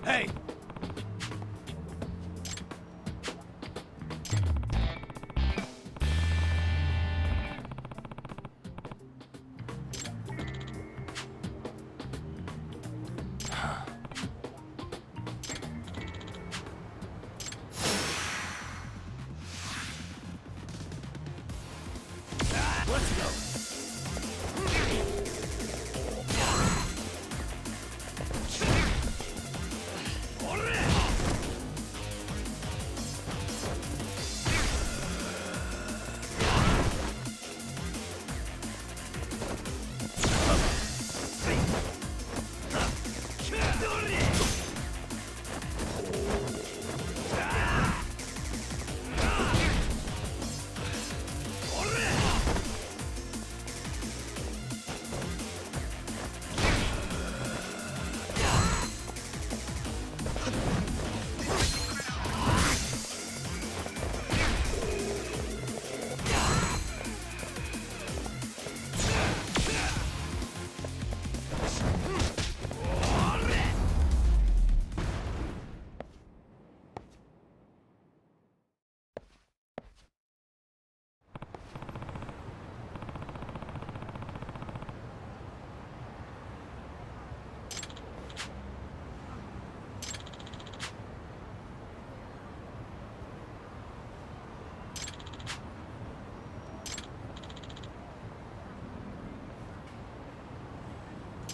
Hey! Let's go!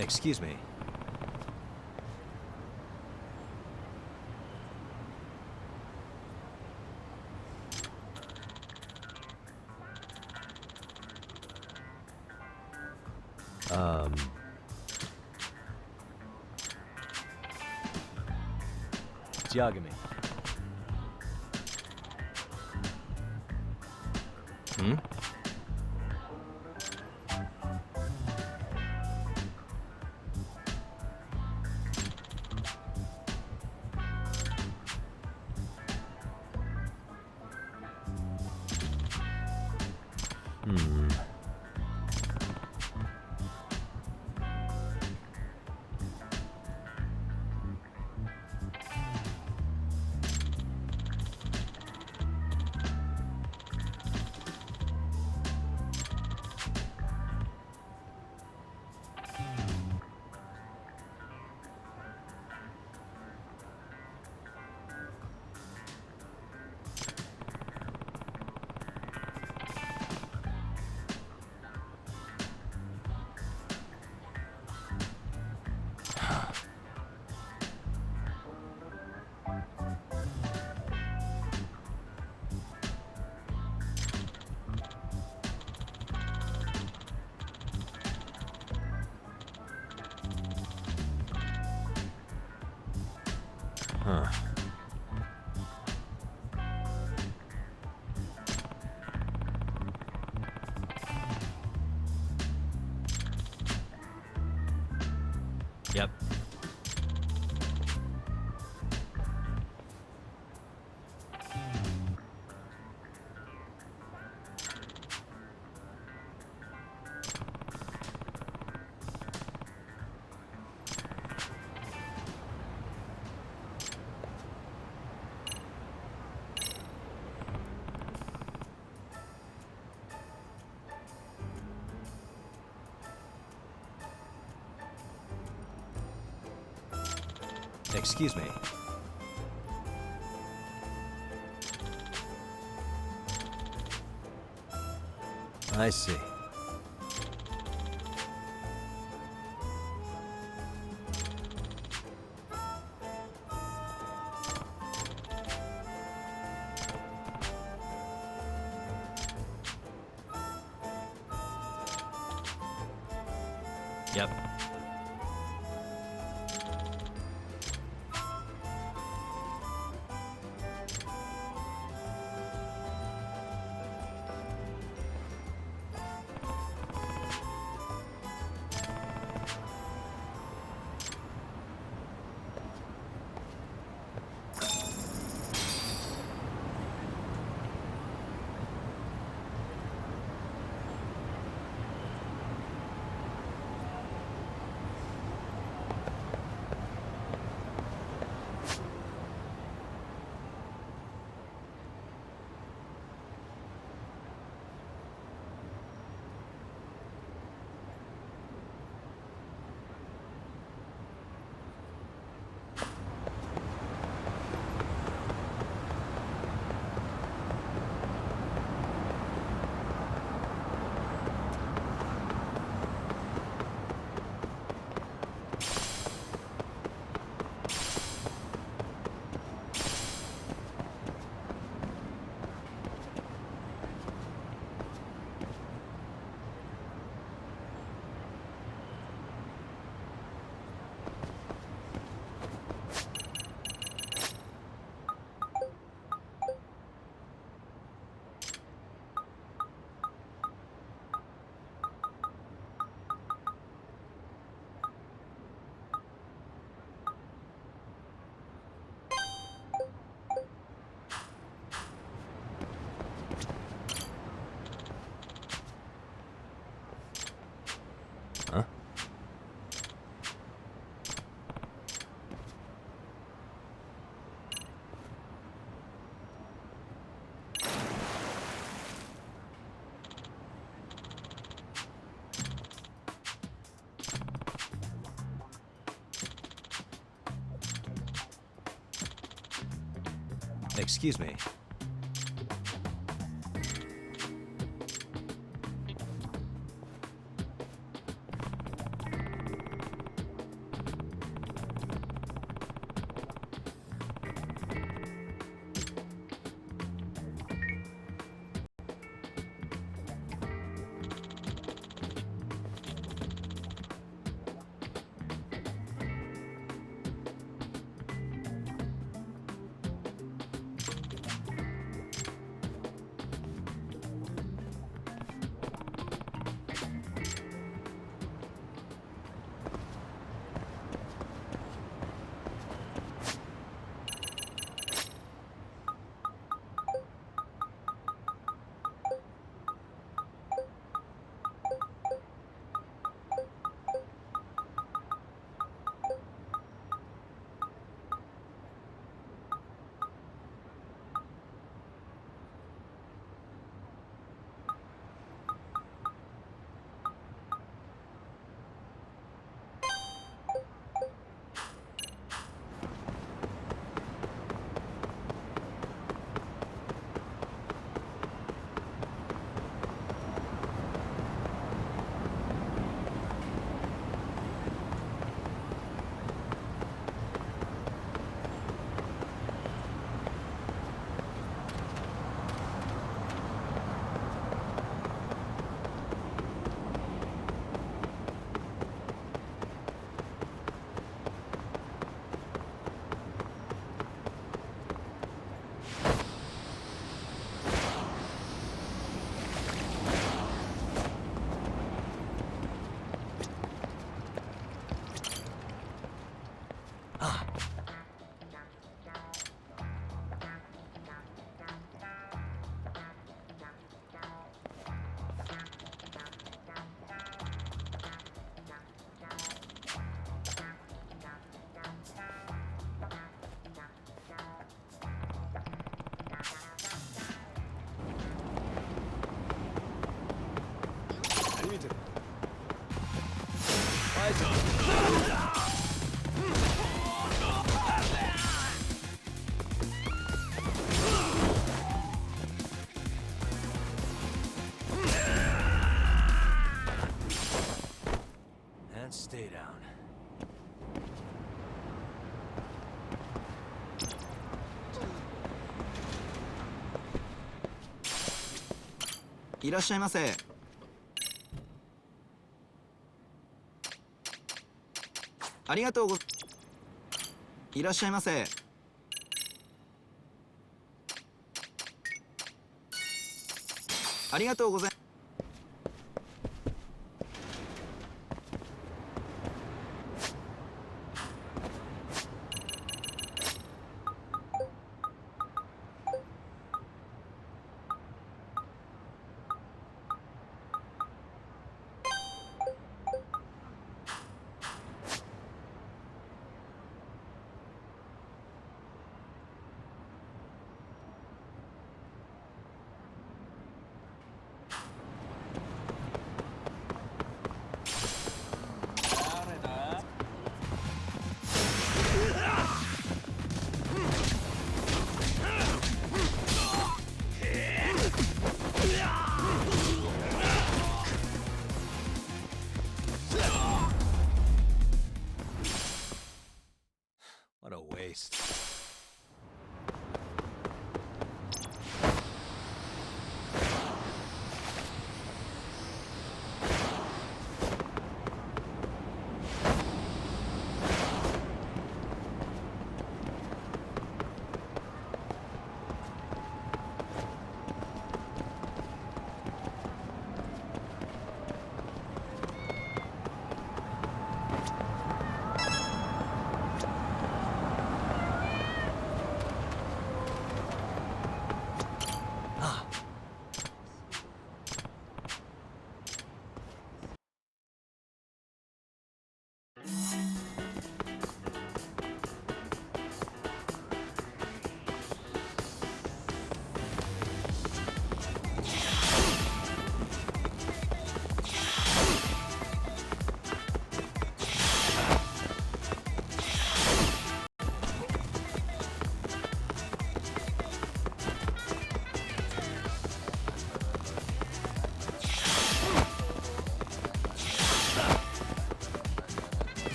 Excuse me. Yagami. Hmm? Huh. Yep. Excuse me. I see. Yep. Excuse me. And stay down. いらっしゃいませ。ありがとうございます。いらっしゃいませ。ありがとうございます。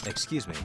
Excuse me.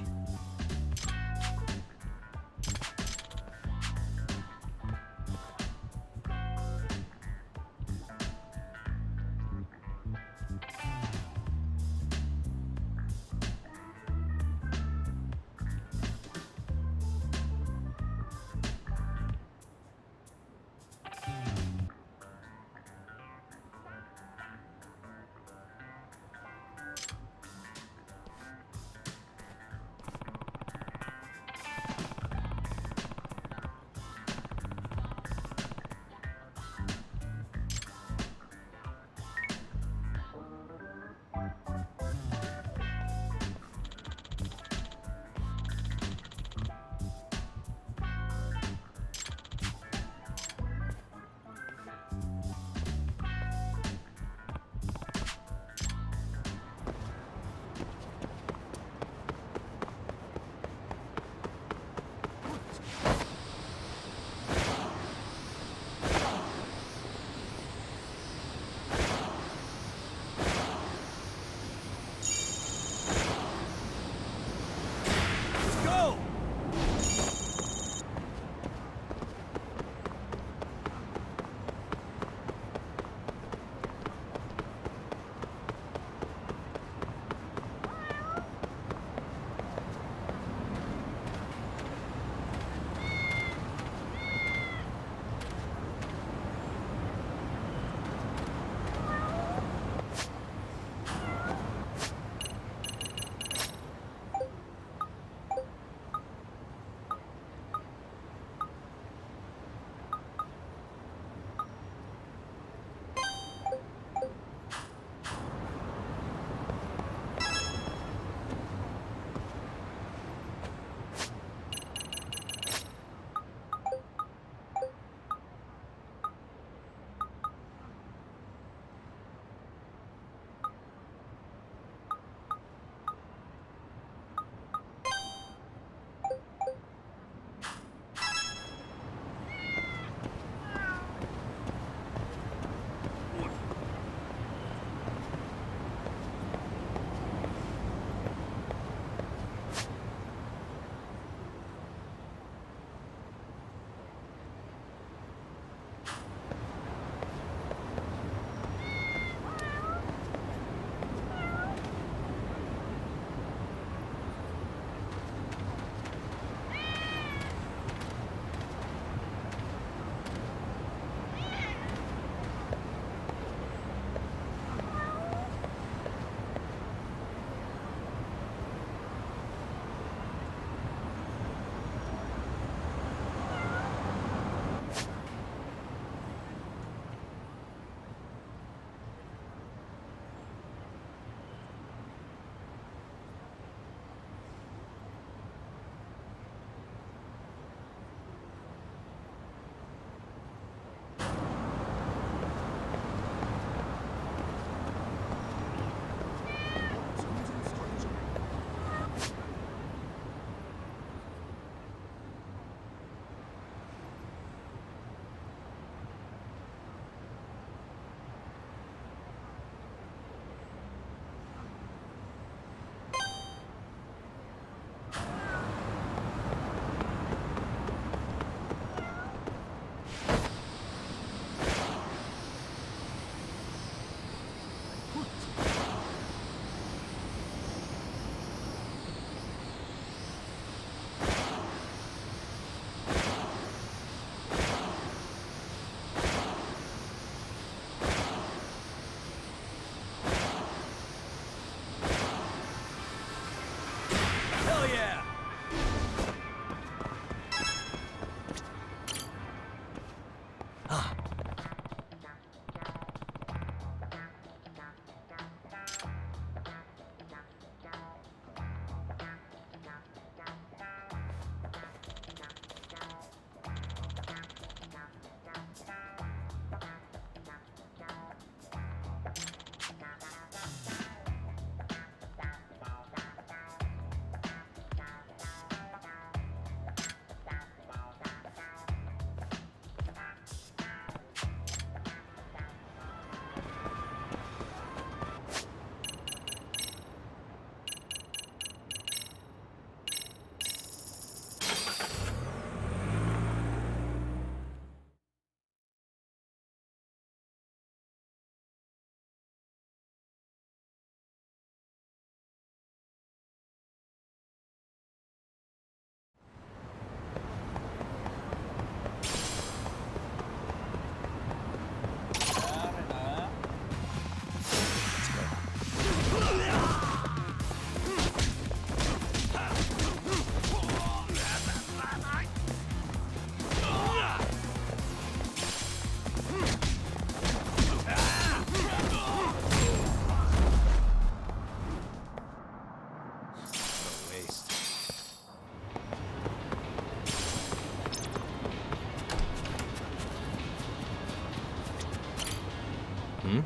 Hmm?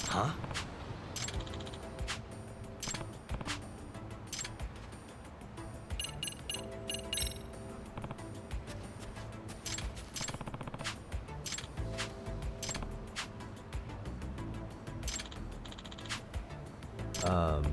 Huh? Um...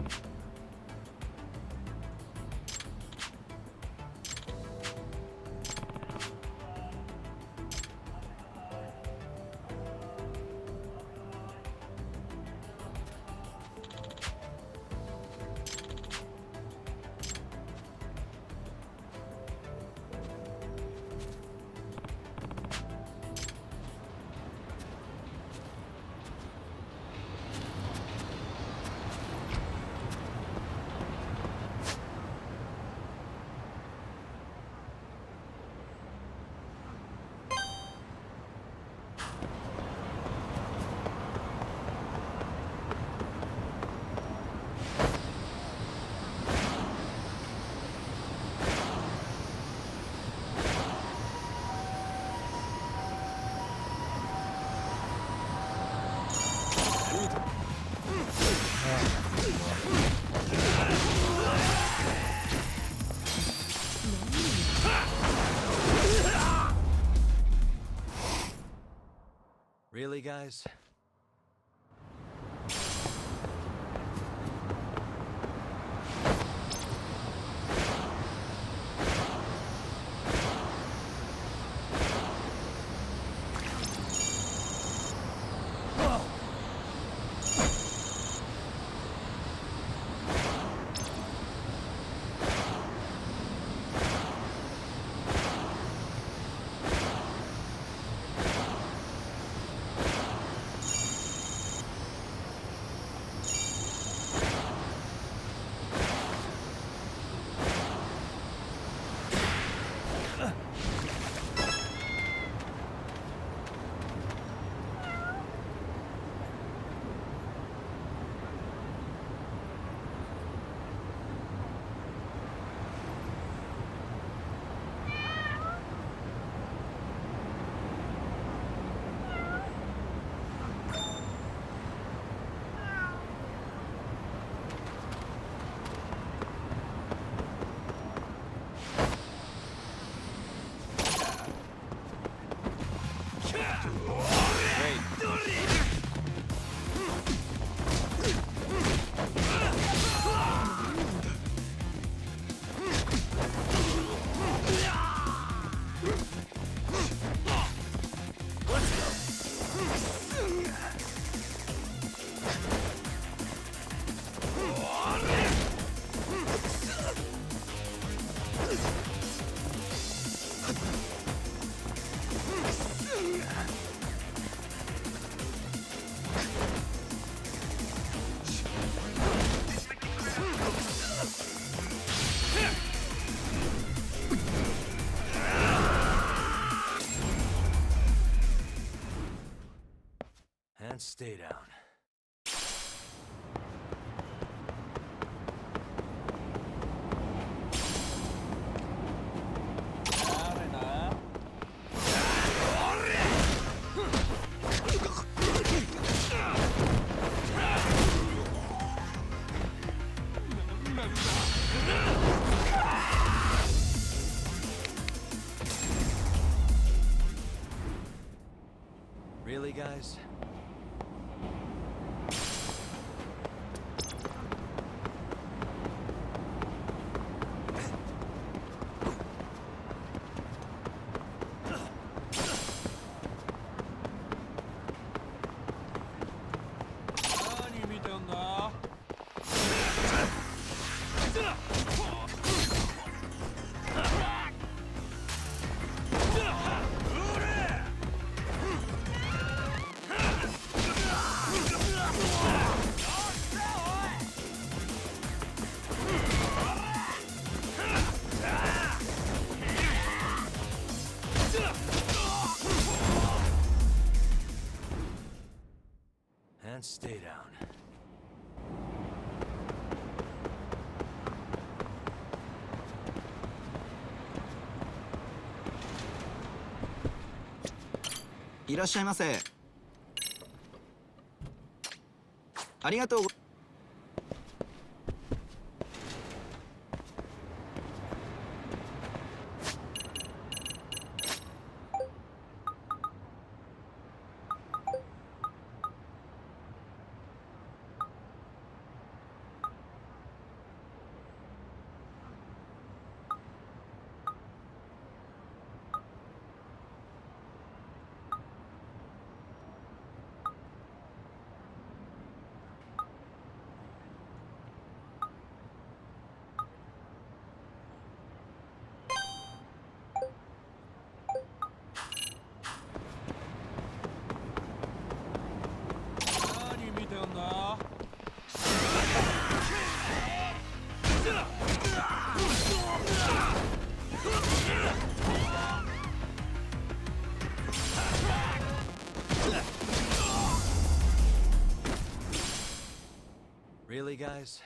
Really, guys? And stay down. Really, guys? And stay down.いらっしゃいませ。ありがとうご。Really, guys?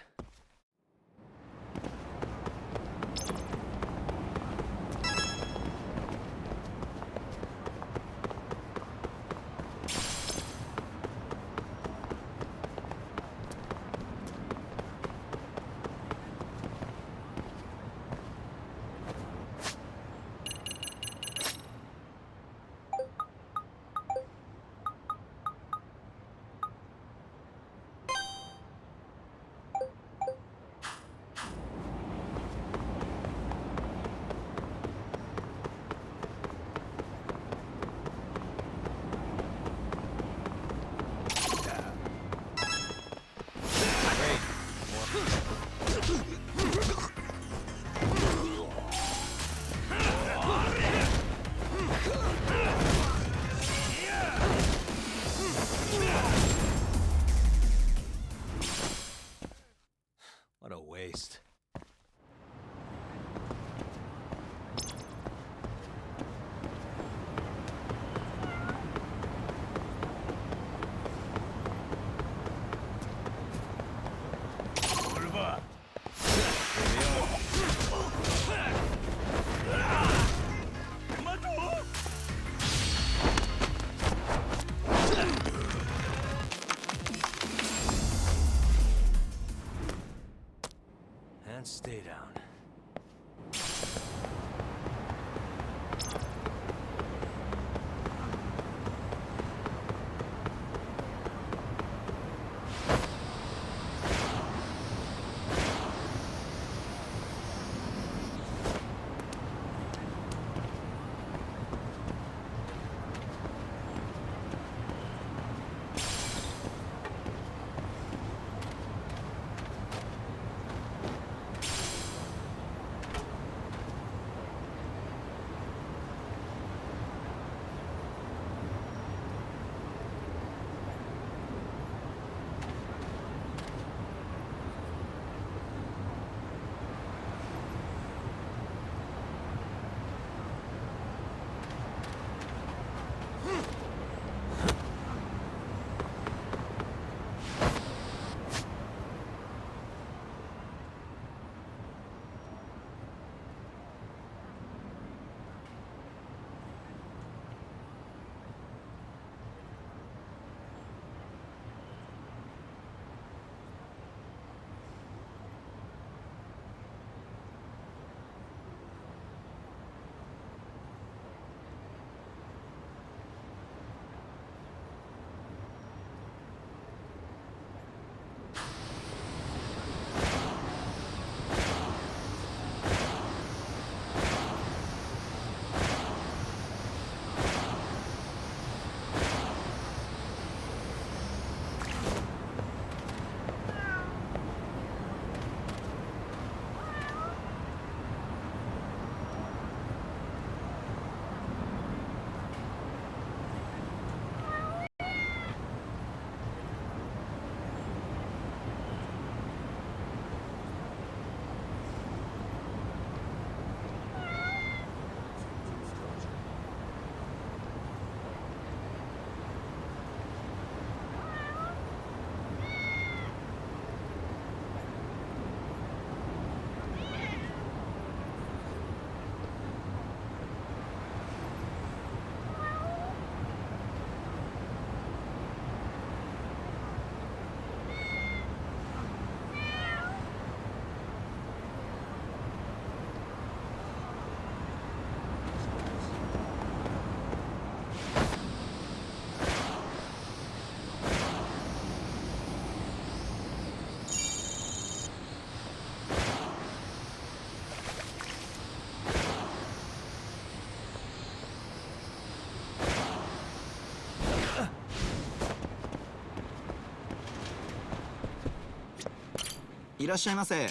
What a waste. いらっしゃいませ。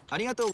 ありがとう。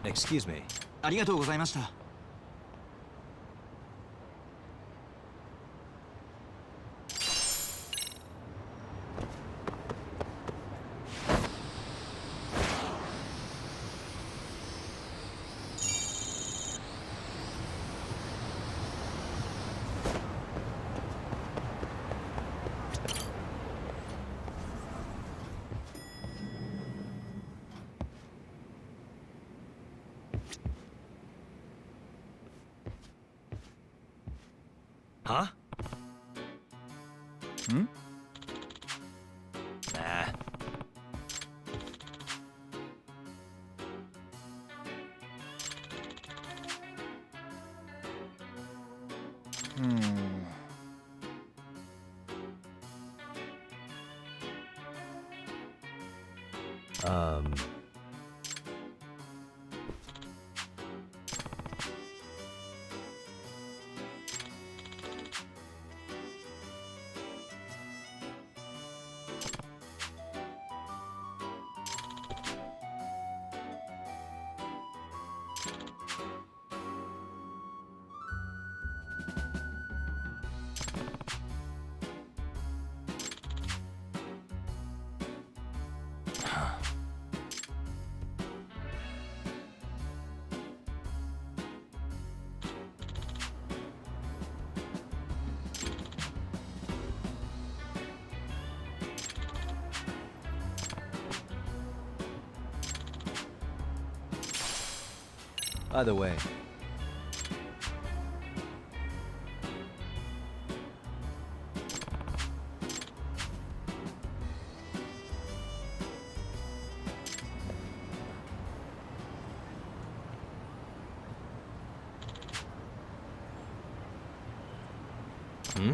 Excuse me. ありがとうございました。Huh? Hmm? Nah. Um... By the way, hmm?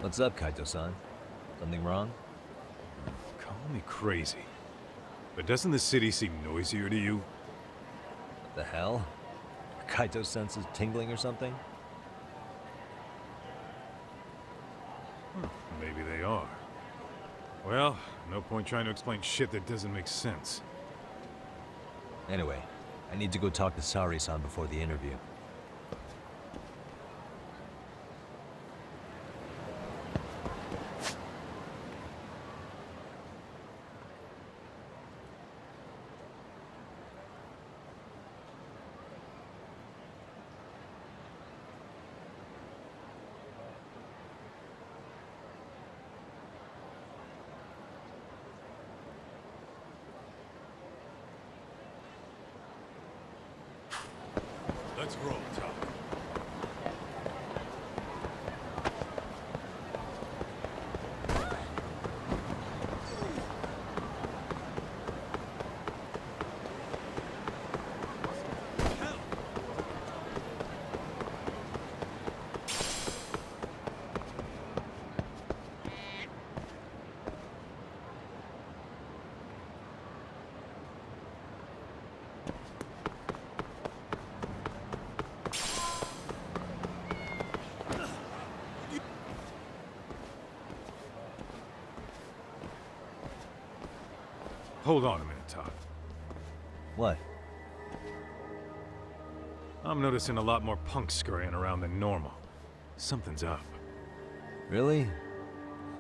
What's up, Kaito-san? Something wrong? Call me crazy, but doesn't the city seem noisier to you? What the hell? Are Kaito's senses tingling or something? Maybe they are. Well, no point trying to explain shit that doesn't make sense. Anyway, I need to go talk to Sari-san before the interview. Let's roll, Tom. Hold on a minute, Todd. What? I'm noticing a lot more punks scurrying around than normal. Something's up. Really?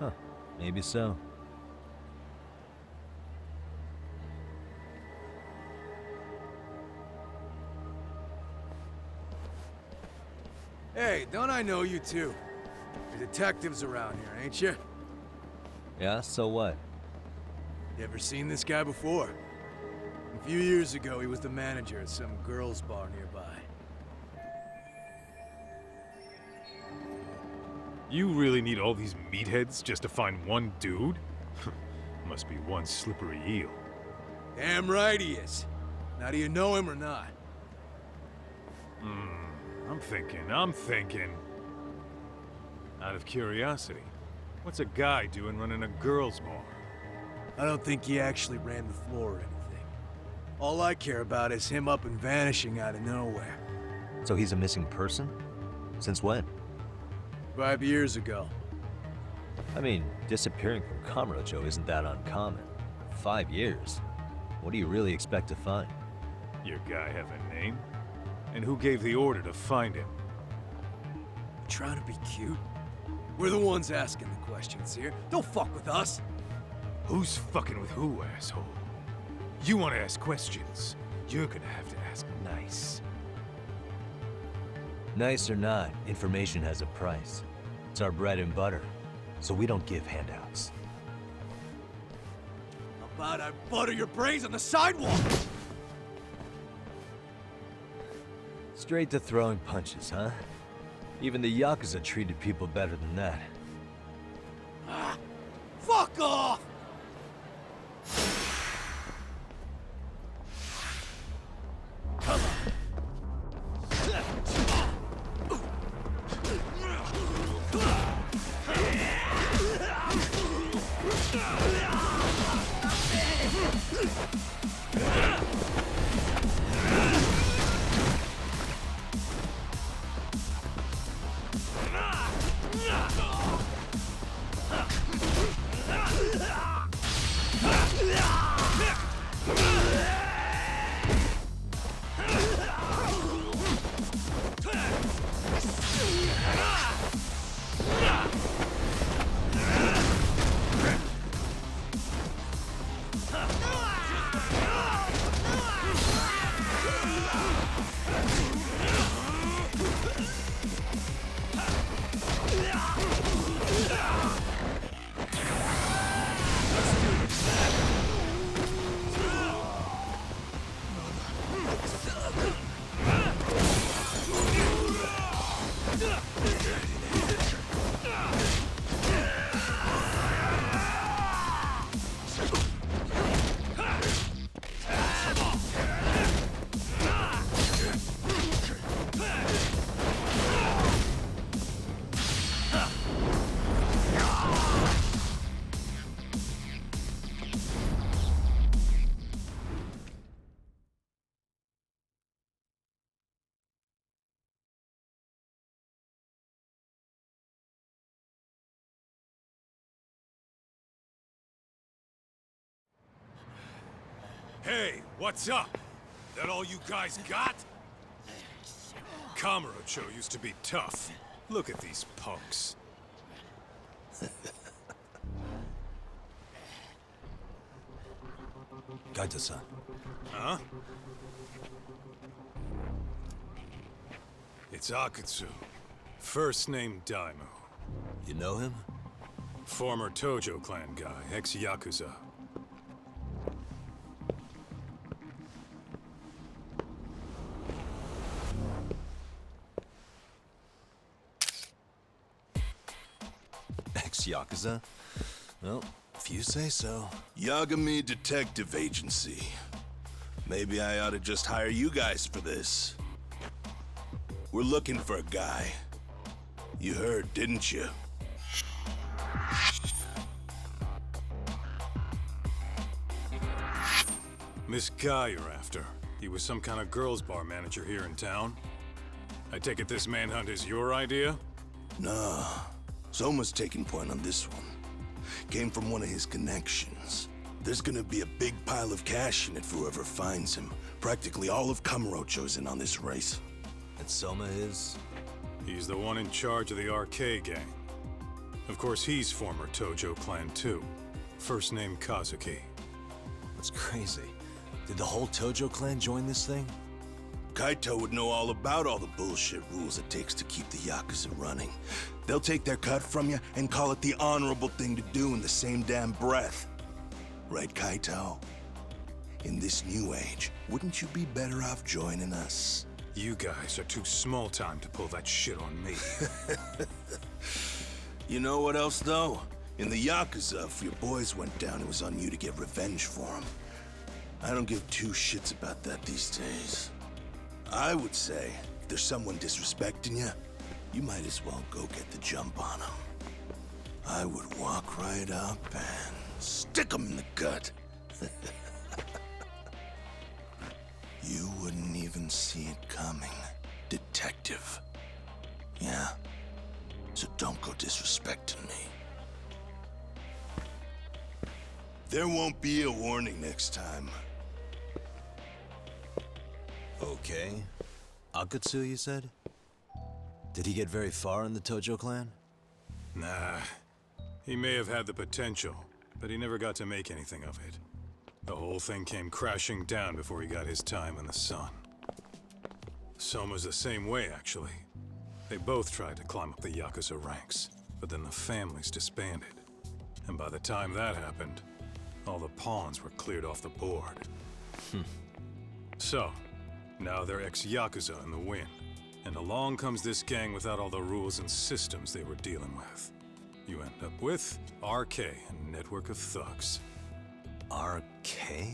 Huh. Maybe so. Hey, don't I know you two? You're detectives around here, ain't you? Yeah, so what? You ever seen this guy before? A few years ago, he was the manager at some girls' bar nearby. You really need all these meatheads just to find one dude? Must be one slippery eel. Damn right he is. Now, do you know him or not? I'm thinking. Out of curiosity, what's a guy doing running a girls' bar? I don't think he actually ran the floor or anything. All I care about is him up and vanishing out of nowhere. So he's a missing person? Since when? 5 years ago. I mean, disappearing from Kamurocho isn't that uncommon. 5 years? What do you really expect to find? Your guy have a name? And who gave the order to find him? You trying to be cute? We're the ones asking the questions here. Don't fuck with us. Who's fucking with who, asshole? You want to ask questions? You're gonna have to ask nice. Nice or not, information has a price. It's our bread and butter, so we don't give handouts. How about I butter your brains on the sidewalk? Straight to throwing punches, huh? Even the Yakuza treated people better than that. Fuck off! Hey, what's up? That all you guys got? Kamurocho used to be tough. Look at these punks. Kaito-san. Huh? It's Akutsu. First name Daimyo. You know him? Former Tojo clan guy, ex-Yakuza. Ex-Yakuza? Well, if you say so. Yagami Detective Agency. Maybe I ought to just hire you guys for this. We're looking for a guy. You heard, didn't you? This guy you're after, he was some kind of girls' bar manager here in town? I take it this manhunt is your idea? Nah. Soma's taking point on this one. Came from one of his connections. There's gonna be a big pile of cash in it for whoever finds him. Practically all of Kamurocho's in on this race. And Soma is? He's the one in charge of the RK gang. Of course, he's former Tojo clan too. First name Kazuki. That's crazy. Did the whole Tojo clan join this thing? Kaito would know all about all the bullshit rules it takes to keep the Yakuza running. They'll take their cut from you and call it the honorable thing to do in the same damn breath. Right, Kaito? In this new age, wouldn't you be better off joining us? You guys are too small time to pull that shit on me. You know what else, though? In the Yakuza, if your boys went down, it was on you to get revenge for them. I don't give two shits about that these days. I would say, if there's someone disrespecting you, you might as well go get the jump on them. I would walk right up and stick them in the gut. You wouldn't even see it coming, detective. Yeah? So don't go disrespecting me. There won't be a warning next time. Okay. Akutsu, you said? Did he get very far in the Tojo clan? Nah. He may have had the potential, but he never got to make anything of it. The whole thing came crashing down before he got his time in the sun. Soma's the same way, actually. They both tried to climb up the Yakuza ranks, but then the families disbanded. And by the time that happened, all the pawns were cleared off the board. So, now they're ex-Yakuza in the wind. And along comes this gang without all the rules and systems they were dealing with. You end up with RK, a network of thugs. RK?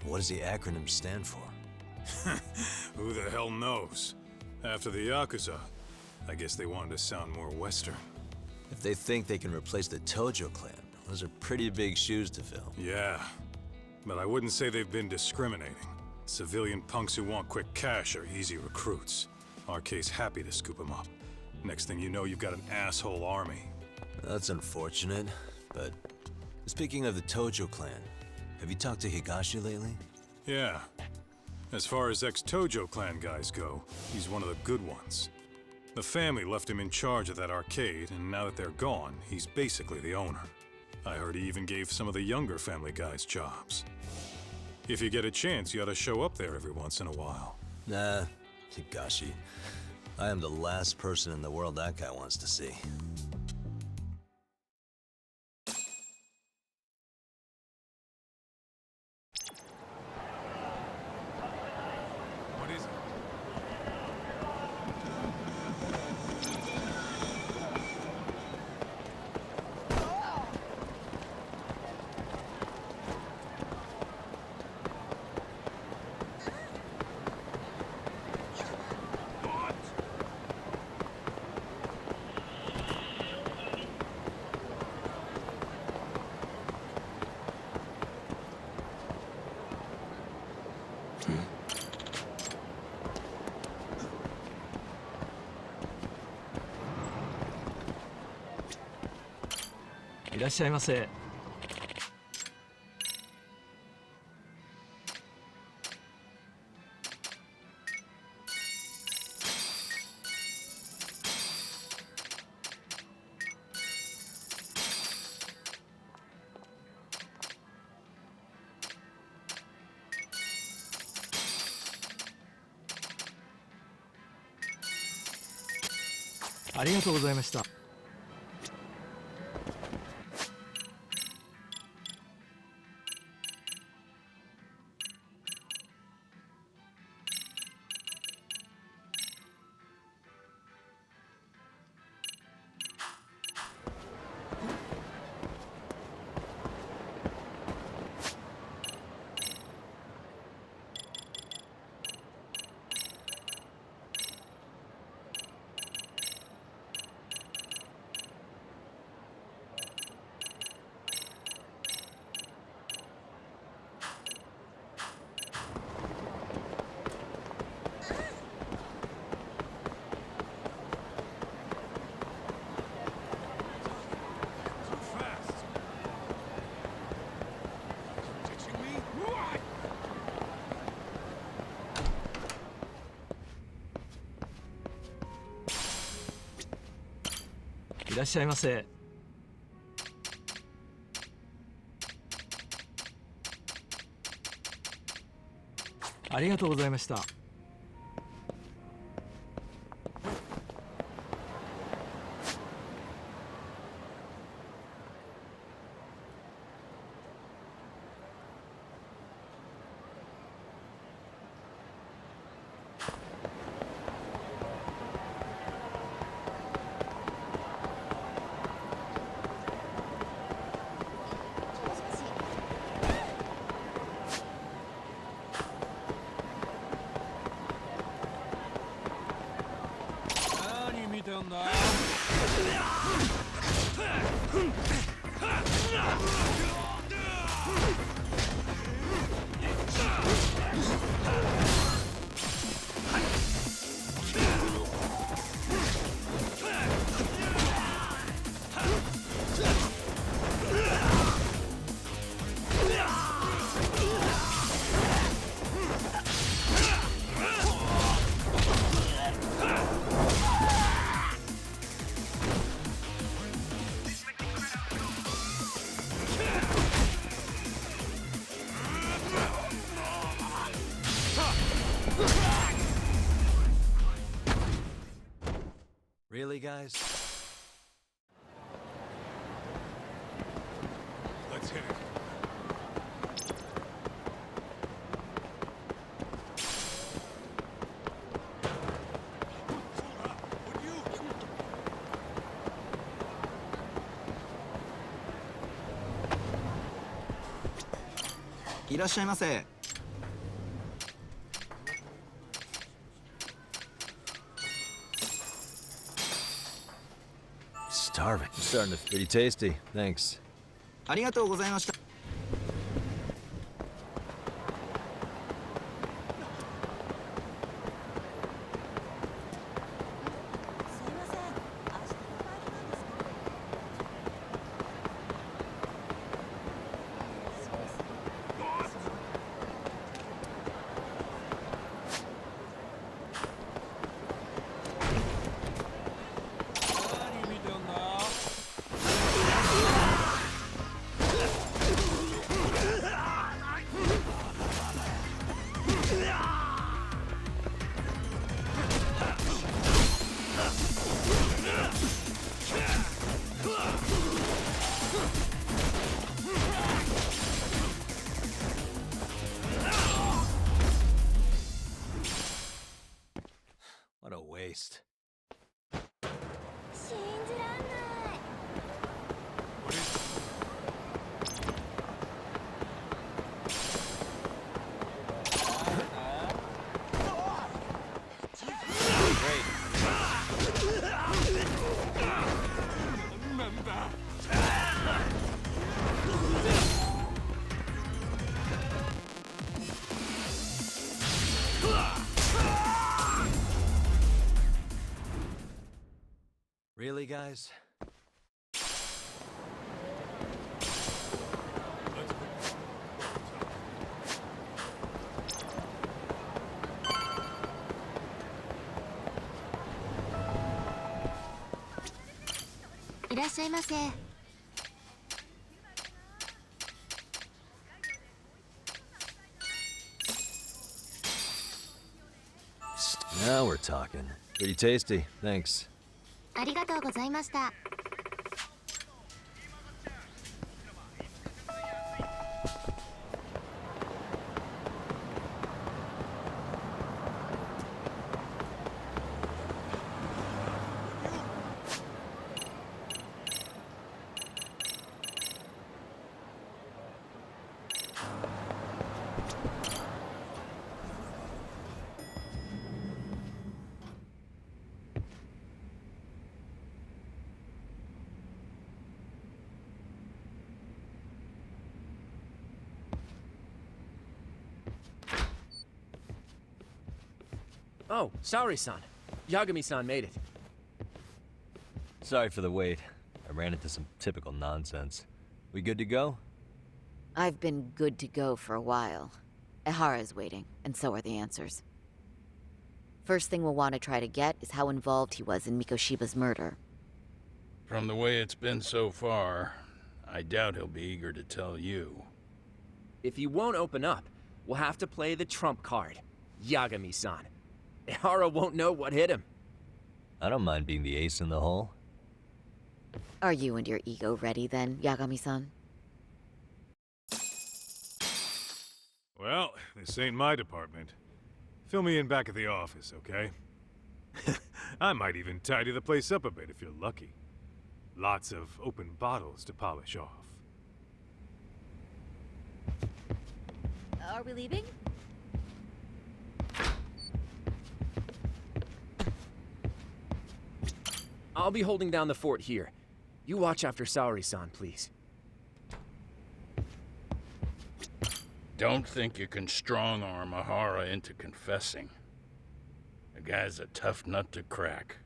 What does the acronym stand for? Who the hell knows? After the Yakuza, I guess they wanted to sound more Western. If they think they can replace the Tojo clan, those are pretty big shoes to fill. Yeah, but I wouldn't say they've been discriminating. Civilian punks who want quick cash are easy recruits. RK's happy to scoop them up. Next thing you know, you've got an asshole army. That's unfortunate, but speaking of the Tojo clan, have you talked to Higashi lately? Yeah. As far as ex-Tojo clan guys go, he's one of the good ones. The family left him in charge of that arcade, and now that they're gone, he's basically the owner. I heard he even gave some of the younger family guys jobs. If you get a chance, you ought to show up there every once in a while. Nah, Higashi. I am the last person in the world that guy wants to see. What is it? ありがとうございました。いらっしゃいませ。ありがとうございました。Really, guys? Let's hit it. Iらっしゃいませ。Starving. Starting to pretty tasty. Thanks. ありがとうございました。What a waste. Really, guys? Iらっしゃいませ。Now we're talking. Pretty tasty. Thanks. ありがとうございました。Oh, Saori-san. Yagami-san made it. Sorry for the wait. I ran into some typical nonsense. We good to go? I've been good to go for a while. Ehara is waiting, and so are the answers. First thing we'll want to try to get is how involved he was in Mikoshiba's murder. From the way it's been so far, I doubt he'll be eager to tell you. If he won't open up, we'll have to play the trump card. Yagami-san. Ehara won't know what hit him. I don't mind being the ace in the hole. Are you and your ego ready then, Yagami-san? Well, this ain't my department. Fill me in back at the office, okay? I might even tidy the place up a bit if you're lucky. Lots of open bottles to polish off. Are we leaving? I'll be holding down the fort here. You watch after Saori-san, please. Don't think you can strong-arm Ehara into confessing. The guy's a tough nut to crack.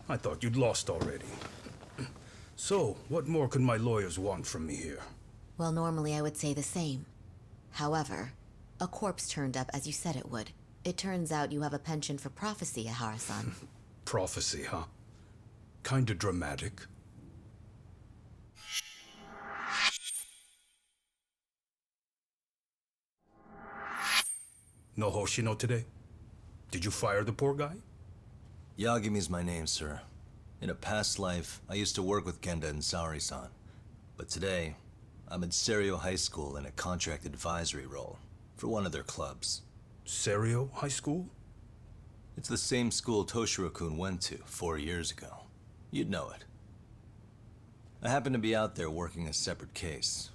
I thought you'd lost already. So, what more could my lawyers want from me here? Well, normally I would say the same. However, a corpse turned up as you said it would. It turns out you have a penchant for prophecy, Ihara-san. Prophecy, huh? Kinda dramatic. No Hoshino today? Did you fire the poor guy? Yagami's my name, sir. In a past life, I used to work with Kenda and Saori-san. But today, I'm at Serio High School in a contract advisory role for one of their clubs. Serio High School? It's the same school Toshiro-kun went to 4 years ago. You'd know it. I happened to be out there working a separate case.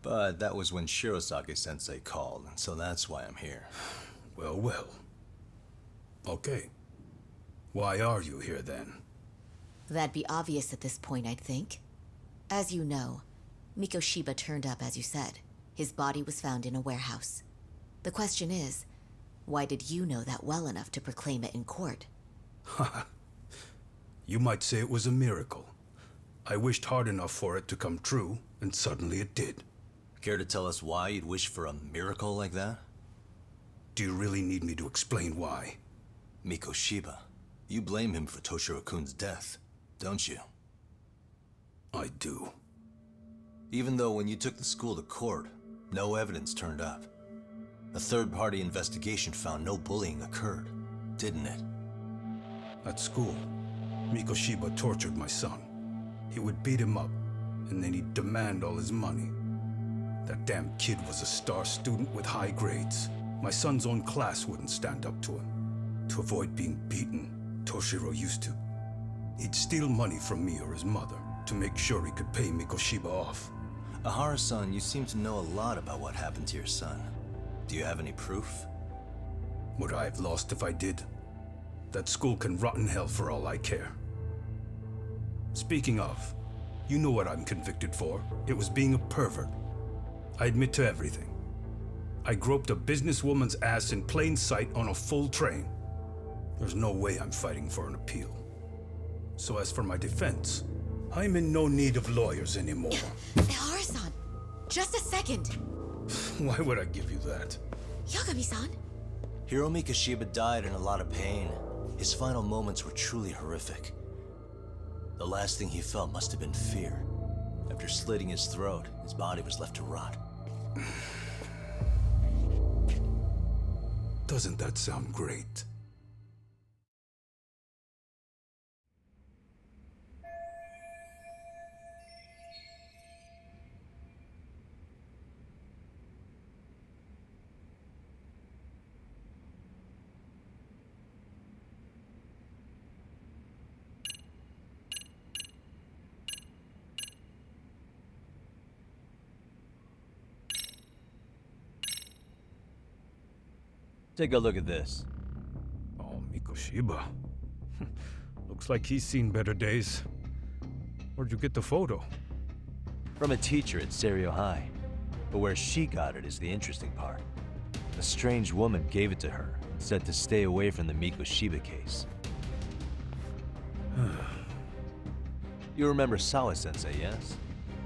But that was when Shirosake-sensei called, and so that's why I'm here. Well, well. Okay. Why are you here then? That'd be obvious at this point, I'd think. As you know, Mikoshiba turned up as you said. His body was found in a warehouse. The question is, why did you know that well enough to proclaim it in court? Haha. You might say it was a miracle. I wished hard enough for it to come true, and suddenly it did. Care to tell us why you'd wish for a miracle like that? Do you really need me to explain why? Mikoshiba. You blame him for Toshiro-kun's death, don't you? I do. Even though when you took the school to court, no evidence turned up. A third-party investigation found no bullying occurred, didn't it? At school, Mikoshiba tortured my son. He would beat him up, and then he'd demand all his money. That damn kid was a star student with high grades. My son's own class wouldn't stand up to him. To avoid being beaten, Toshiro used to. He'd steal money from me or his mother to make sure he could pay Mikoshiba off. Ihara-san, you seem to know a lot about what happened to your son. Do you have any proof? Would I have lost if I did? That school can rot in hell for all I care. Speaking of, you know what I'm convicted for. It was being a pervert. I admit to everything. I groped a businesswoman's ass in plain sight on a full train. There's no way I'm fighting for an appeal. So as for my defense, I'm in no need of lawyers anymore. Ihara-san, just a second. Why would I give you that? Yagami-san? Hiro Mikoshiba died in a lot of pain. His final moments were truly horrific. The last thing he felt must have been fear. After slitting his throat, his body was left to rot. Doesn't that sound great? Take a look at this. Oh, Mikoshiba. Looks like he's seen better days. Where'd you get the photo? From a teacher at Serio High. But where she got it is the interesting part. A strange woman gave it to her, said to stay away from the Mikoshiba case. You remember Sawa-sensei, yes?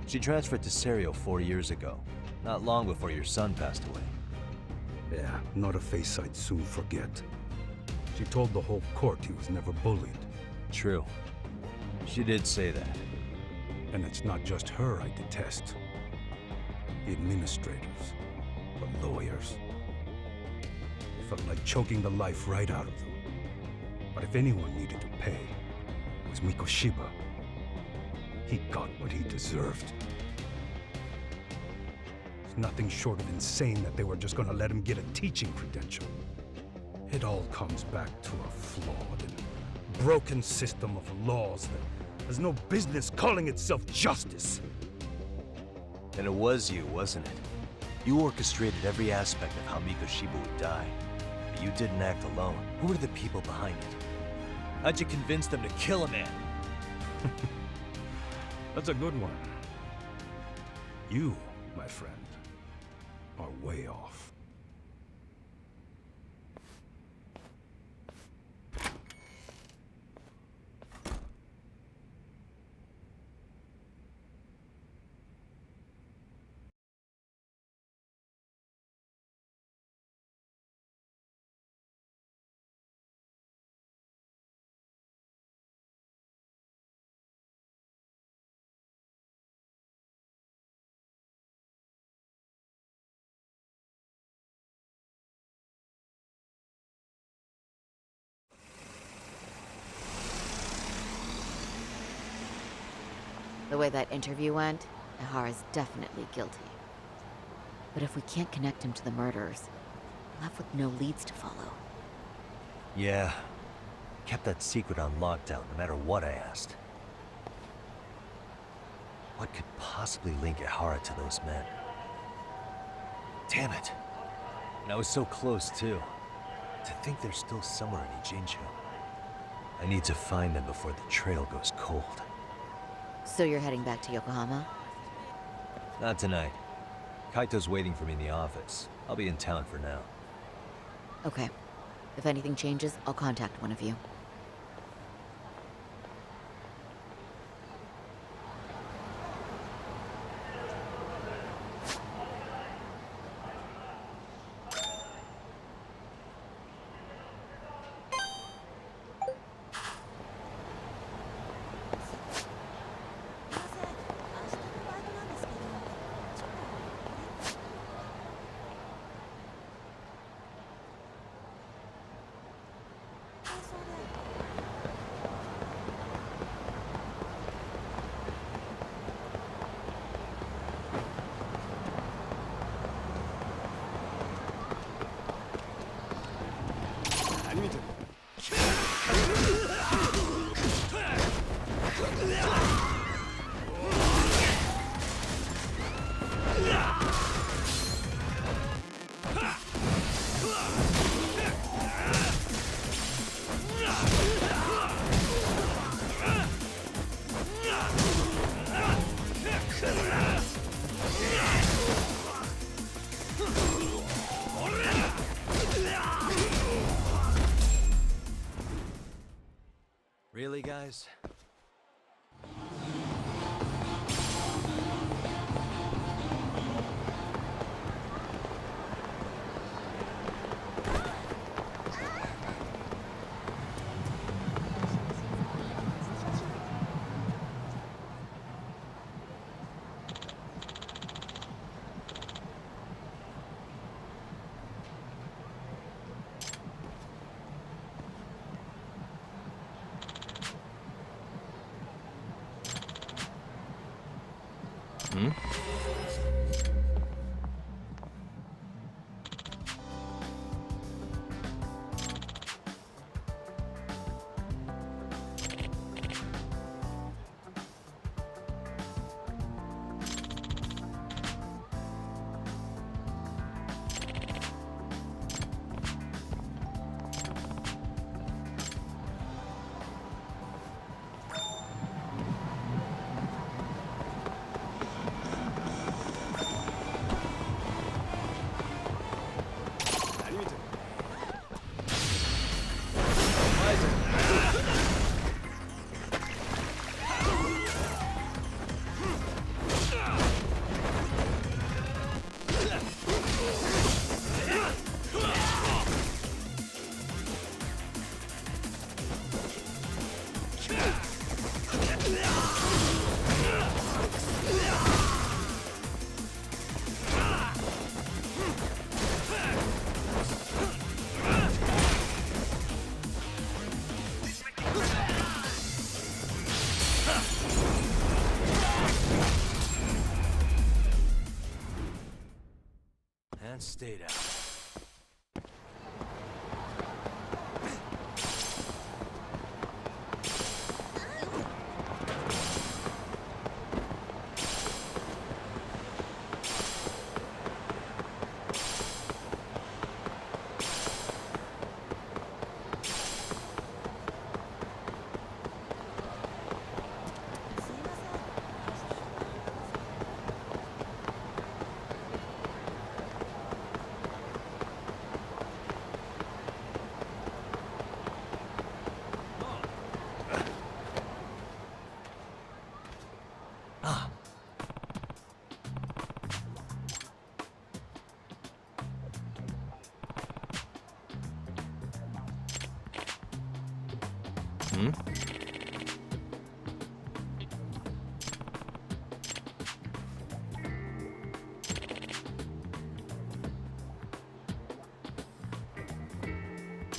She transferred to Serio 4 years ago, not long before your son passed away. Yeah, not a face I'd soon forget. She told the whole court he was never bullied. True. She did say that. And it's not just her I detest. The administrators, the lawyers. It felt like choking the life right out of them. But if anyone needed to pay, it was Mikoshiba. He got what he deserved. It's nothing short of insane that they were just gonna let him get a teaching credential. It all comes back to a flawed and broken system of laws that has no business calling itself justice. And it was you, wasn't it? You orchestrated every aspect of how Mikoshiba would die. But you didn't act alone. Who were the people behind it? How'd you convince them to kill a man? That's a good one. You, my friend, are way off. way that interview went, Ihara's definitely guilty. But if we can't connect him to the murderers, we're left with no leads to follow. Yeah. Kept that secret on lockdown no matter what I asked. What could possibly link Ihara to those men? Damn it. And I was so close, too. To think they're still somewhere in Ijinchu. I need to find them before the trail goes cold. So you're heading back to Yokohama? Not tonight. Kaito's waiting for me in the office. I'll be in town for now. Okay. If anything changes, I'll contact one of you. Really, guys? Hmm? And stayed out. Hmm?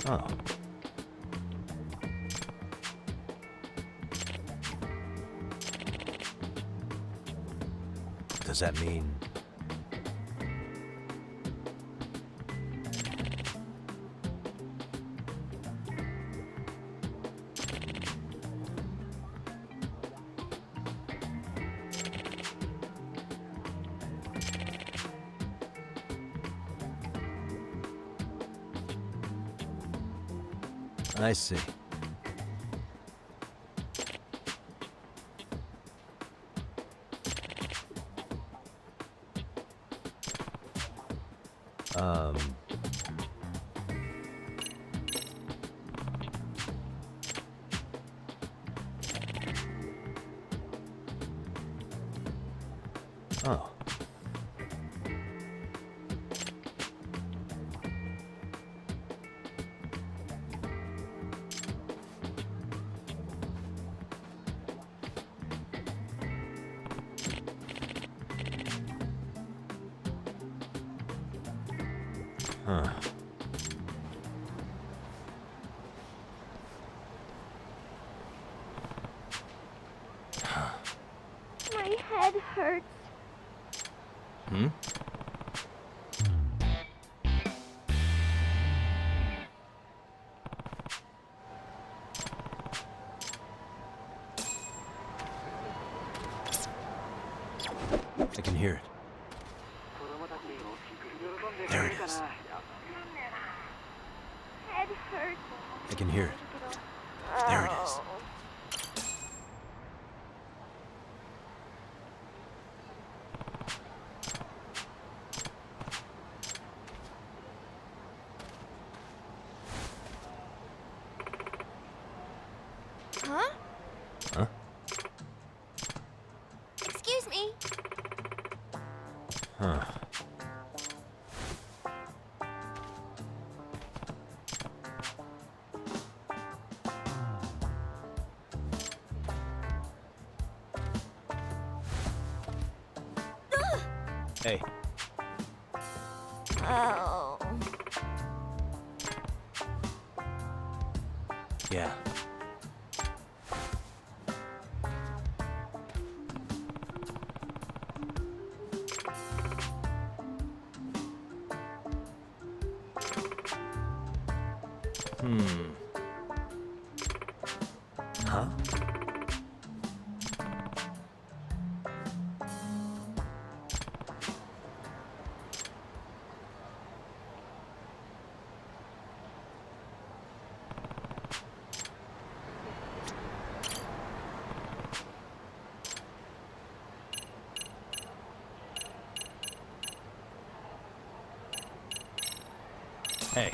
Oh. Does that mean... I see. Oh. Huh. My head hurts. Hmm? I can hear it. There it is. Head hurts. I can hear it. There it is. Huh? Huh? Excuse me. Huh. Hey. Oh. Yeah. Huh? Hey.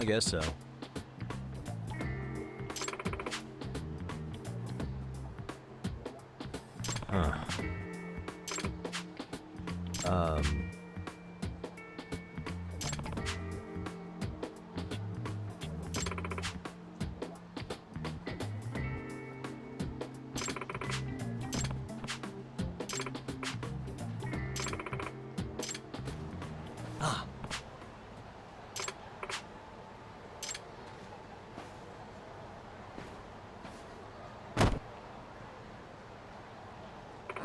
I guess so. Huh. Ah.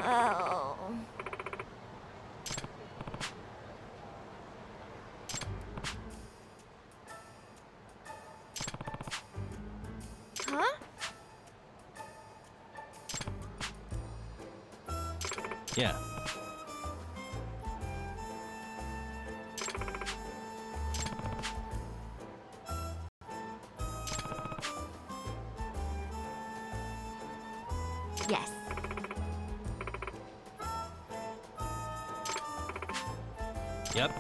Oh. Huh? Yeah. Yes. Yep.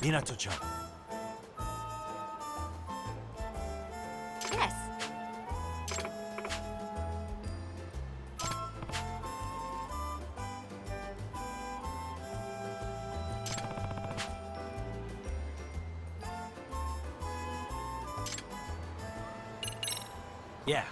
Minato-chan. Yes. Yeah.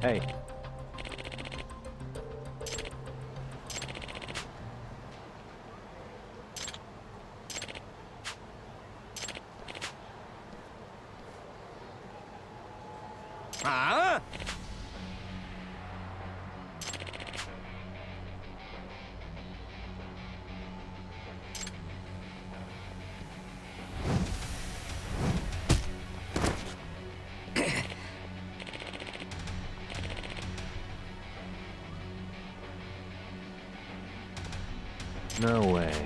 Hey. Huh? No way.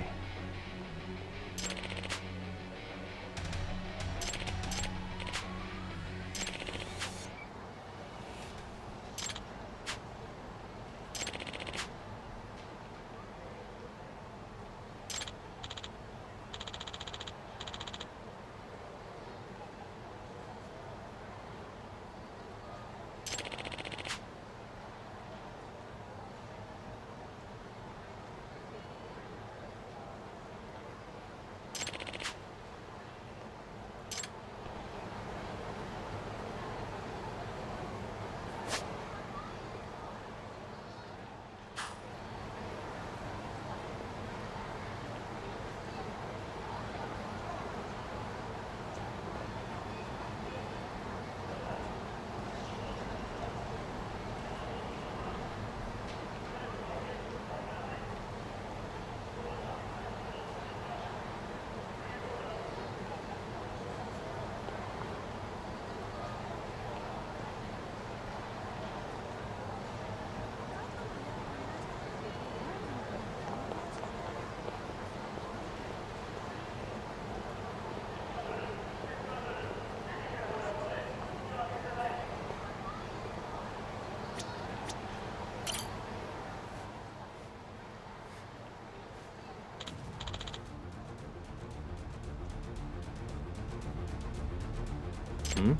Hmm?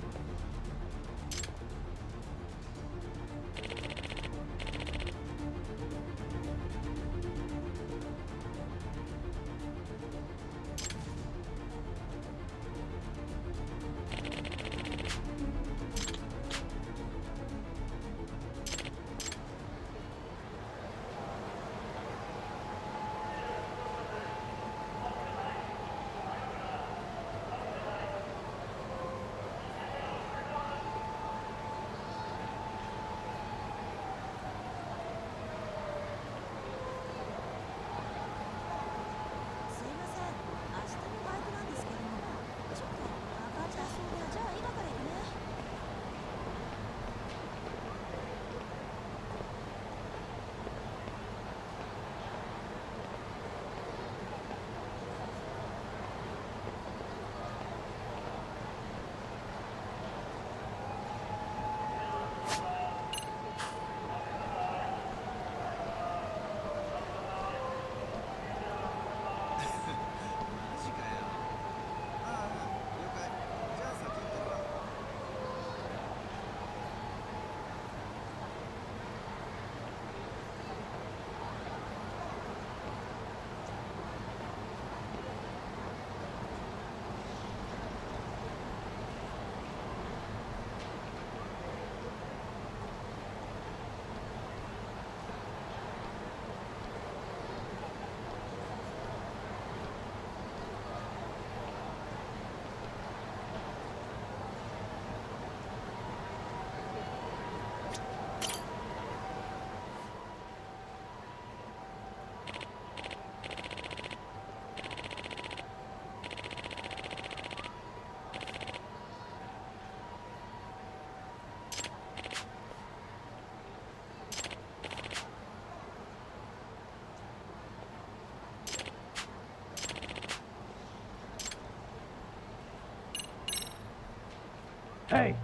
Hey.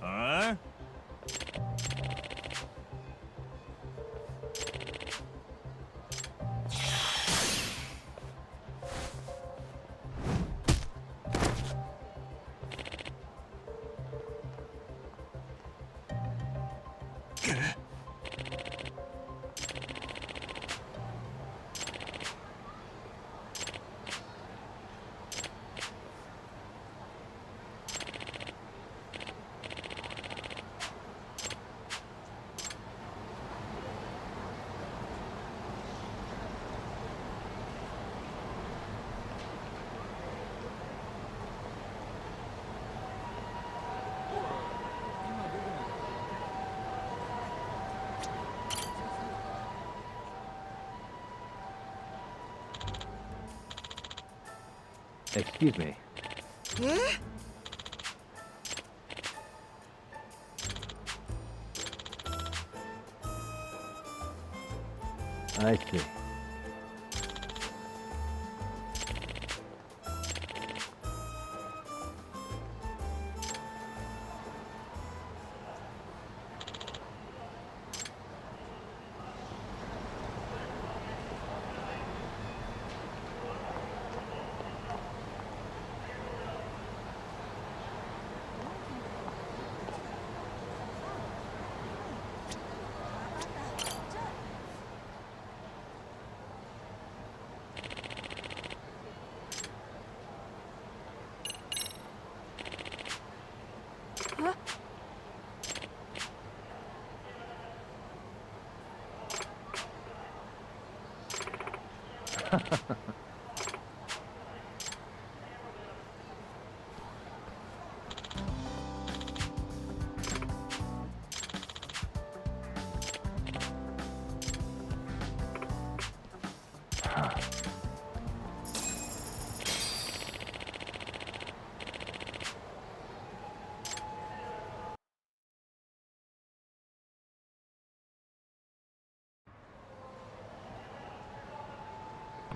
Huh? Excuse me. I see.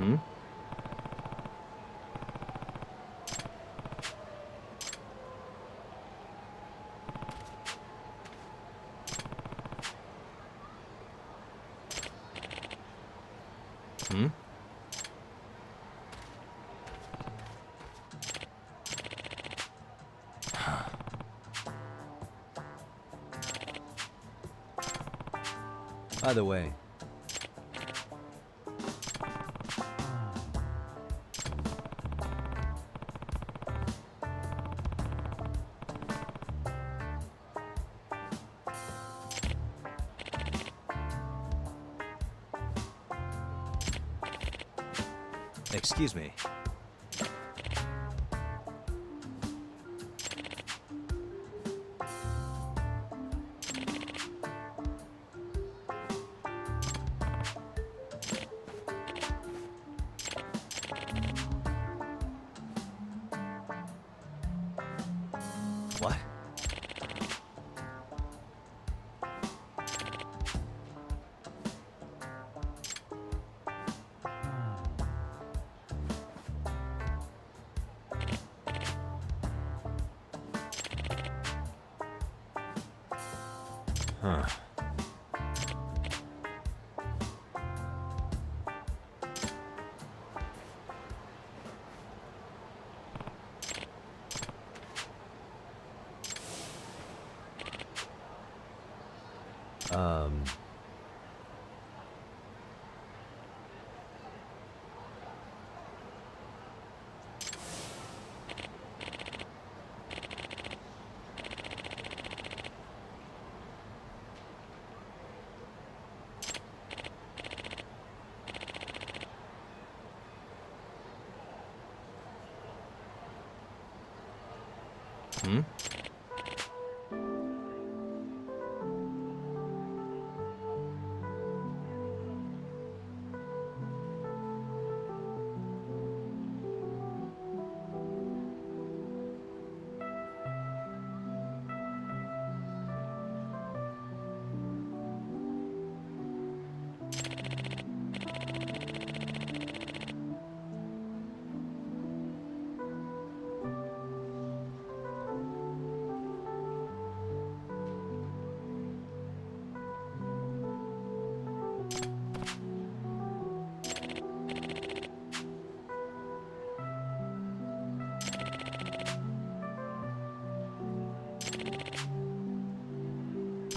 Hmm? Hmm? Either way, excuse me. What? Huh. Um... Hmm?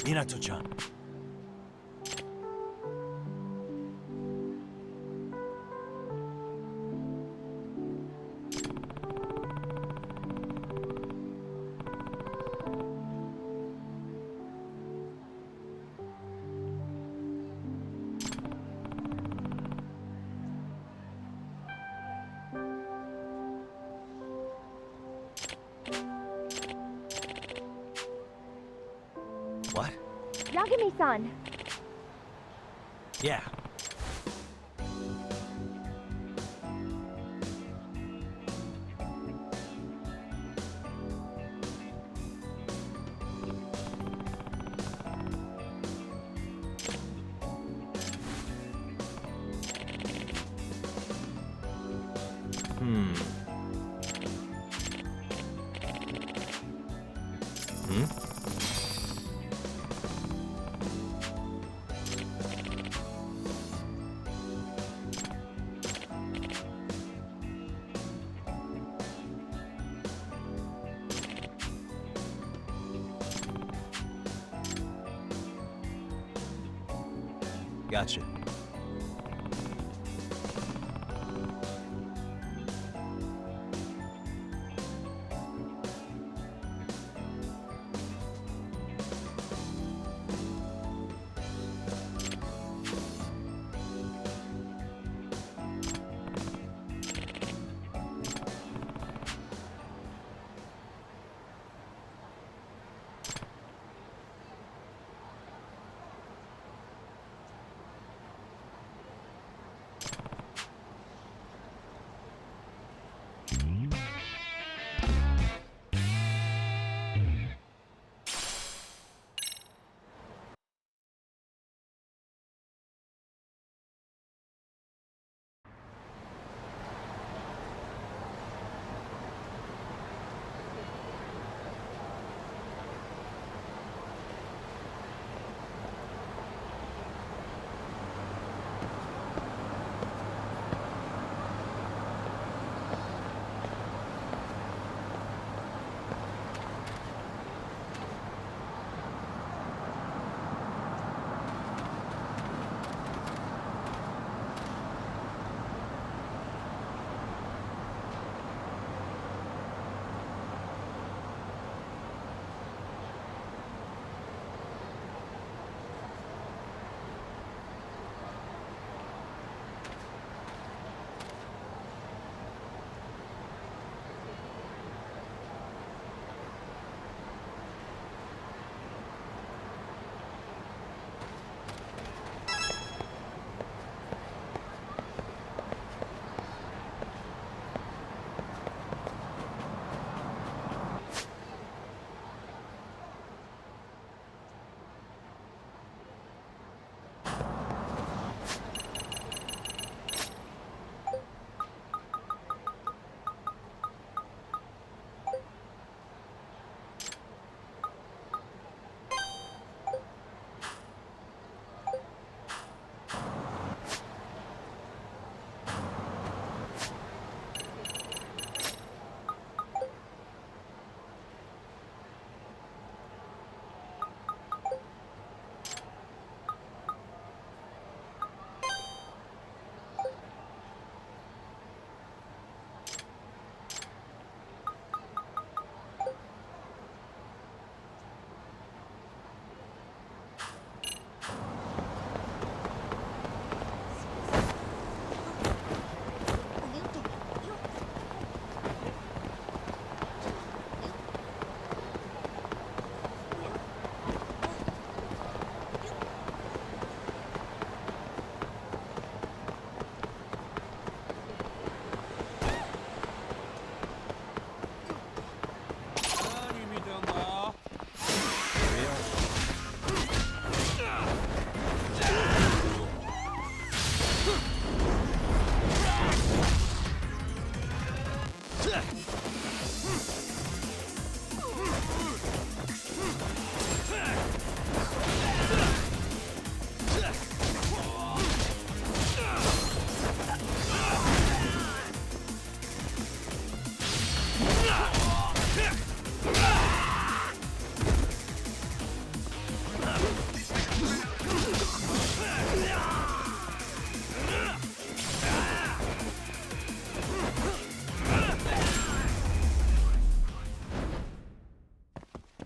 Minato-chan. What? Yagami-san. Yeah. Hmm. Hmm? Gotcha.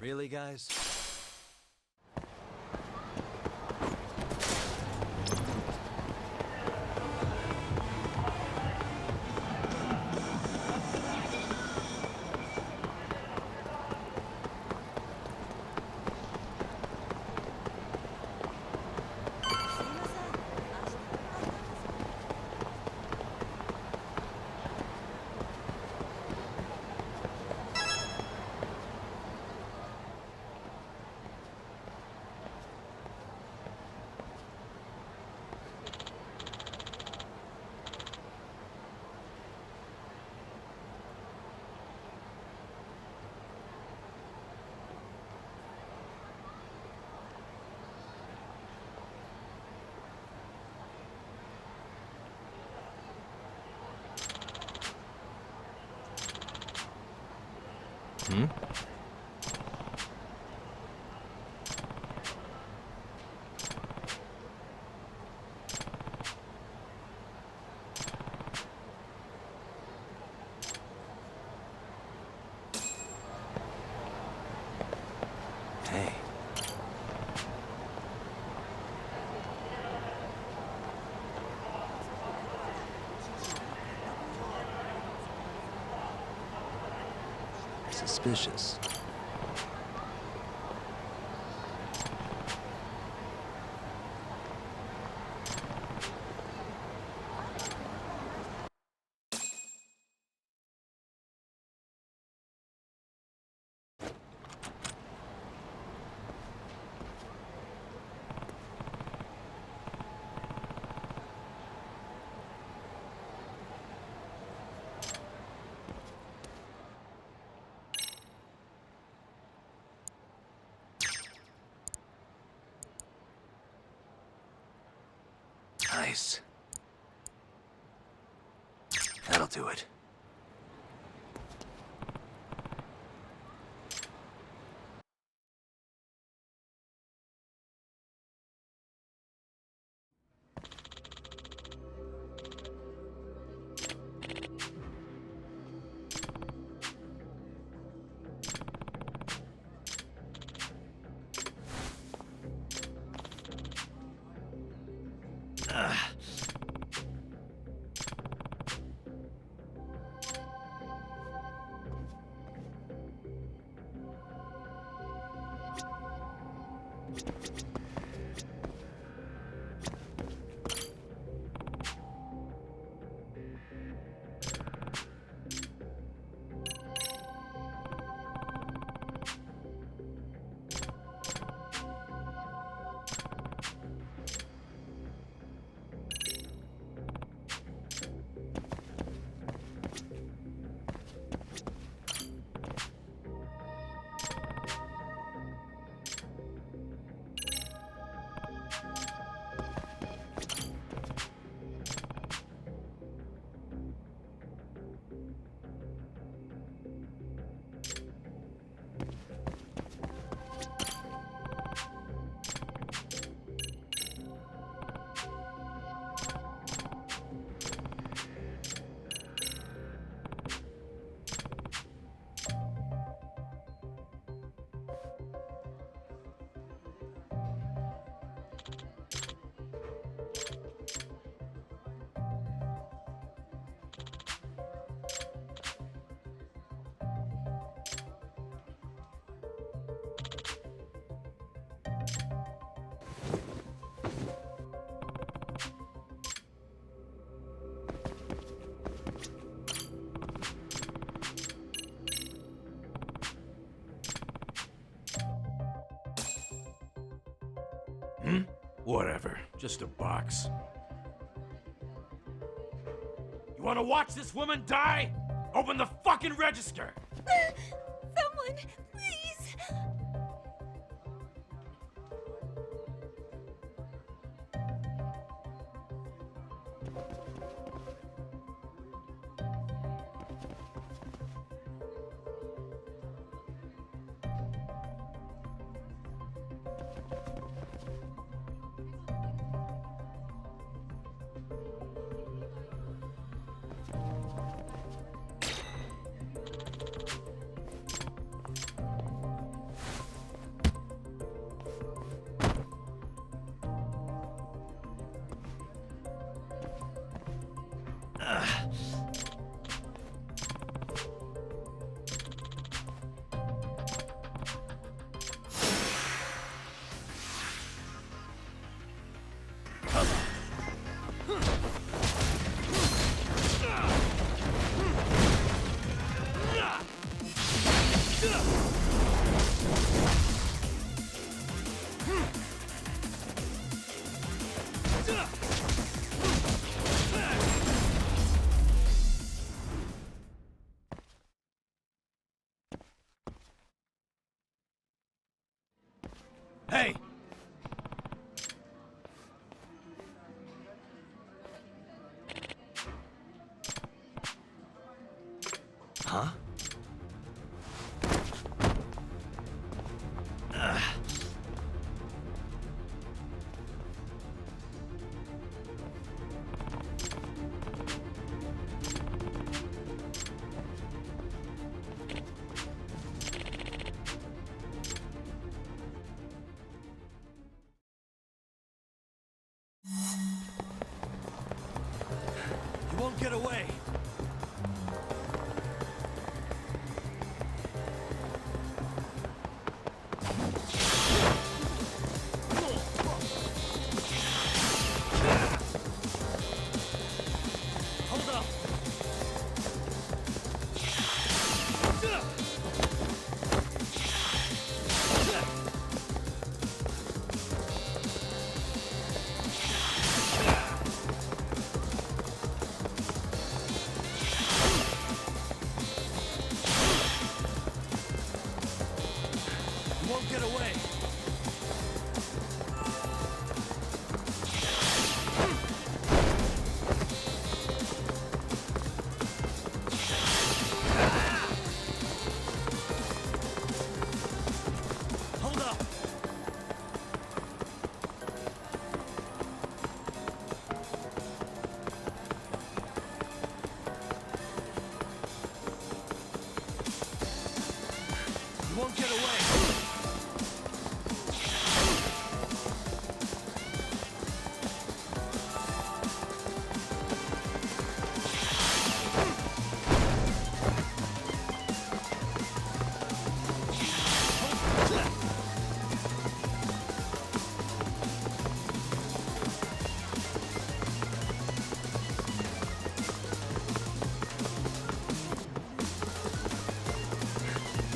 Really, guys? Hmm? Hey. Suspicious. Nice. That'll do it. Hmm? Whatever. Just a box. You wanna watch this woman die? Open the fucking register! Someone, please! Hey! Huh? You won't get away! Hold up! You won't get away! Hold up! You won't get away!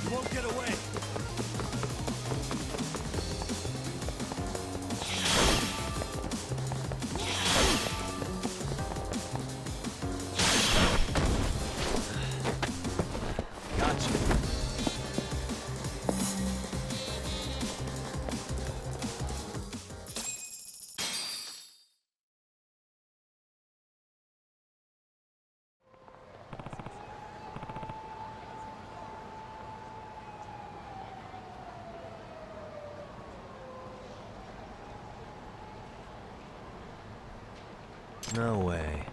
You won't get away! Gotcha. No way.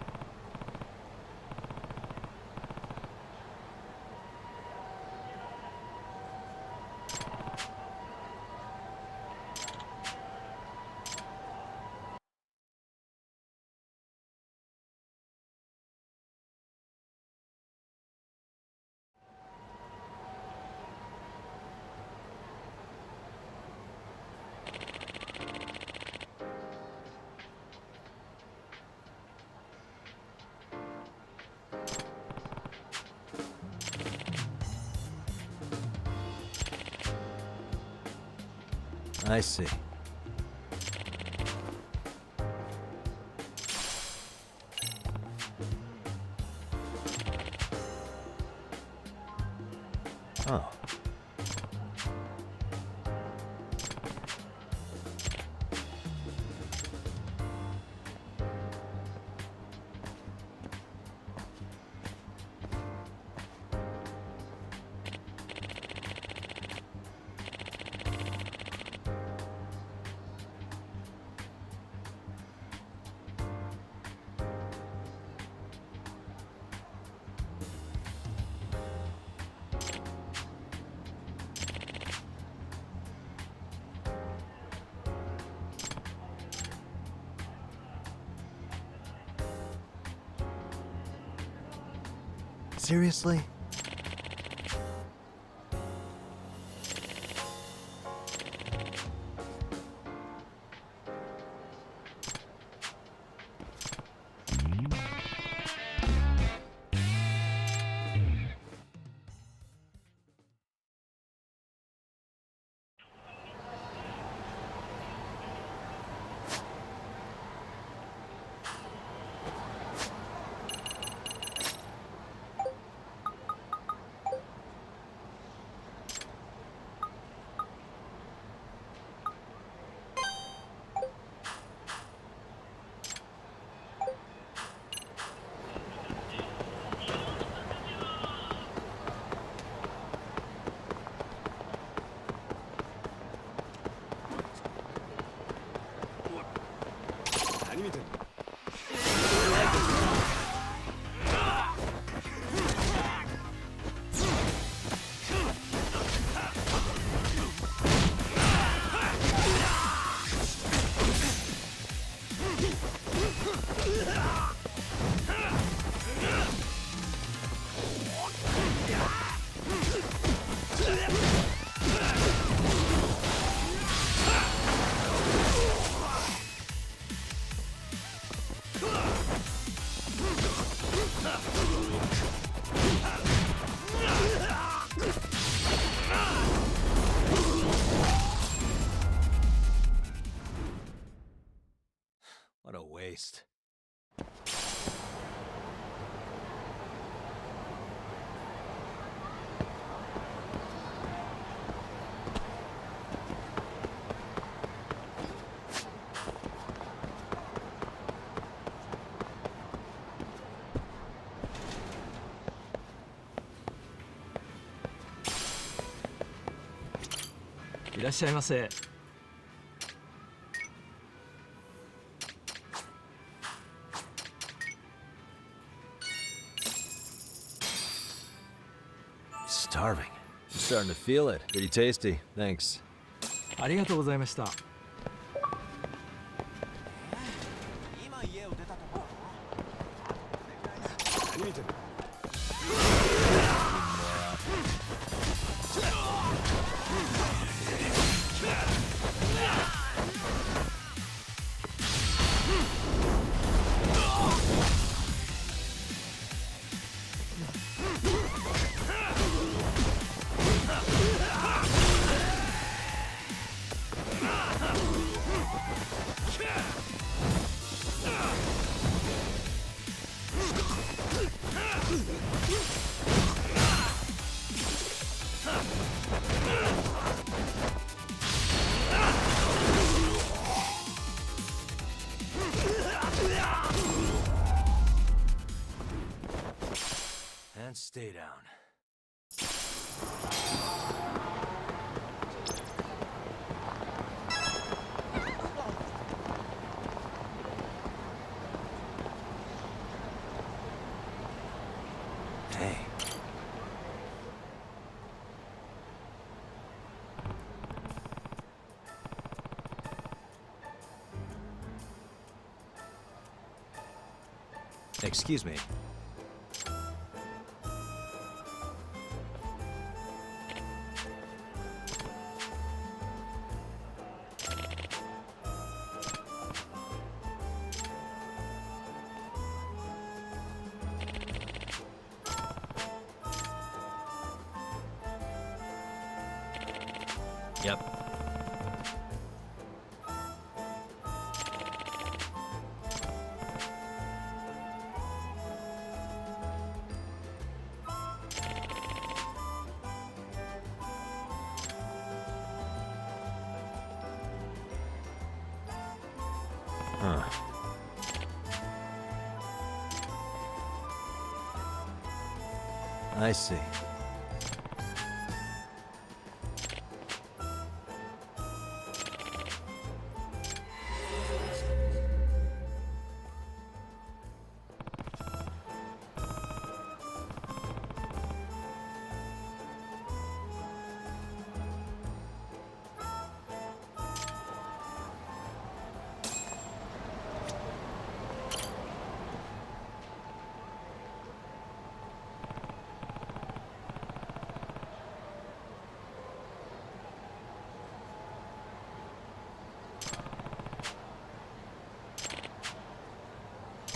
I see. Oh. Seriously? What a waste.いらっしゃいませ。Starving. I'm starting to feel it. Pretty tasty. Thanks. ありがとうございました。今家を出たところ。何見てんの？And stay down. Hey. Excuse me. Yep. Huh. I see.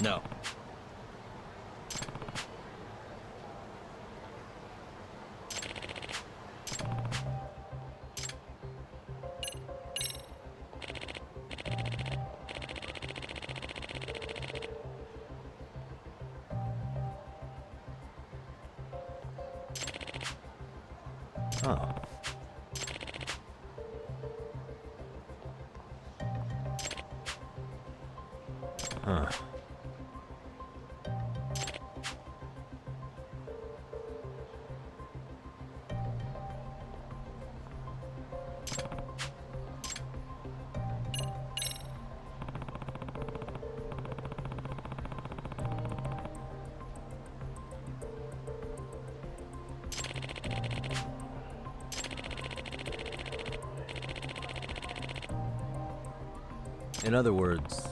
No. Oh. Huh. In other words,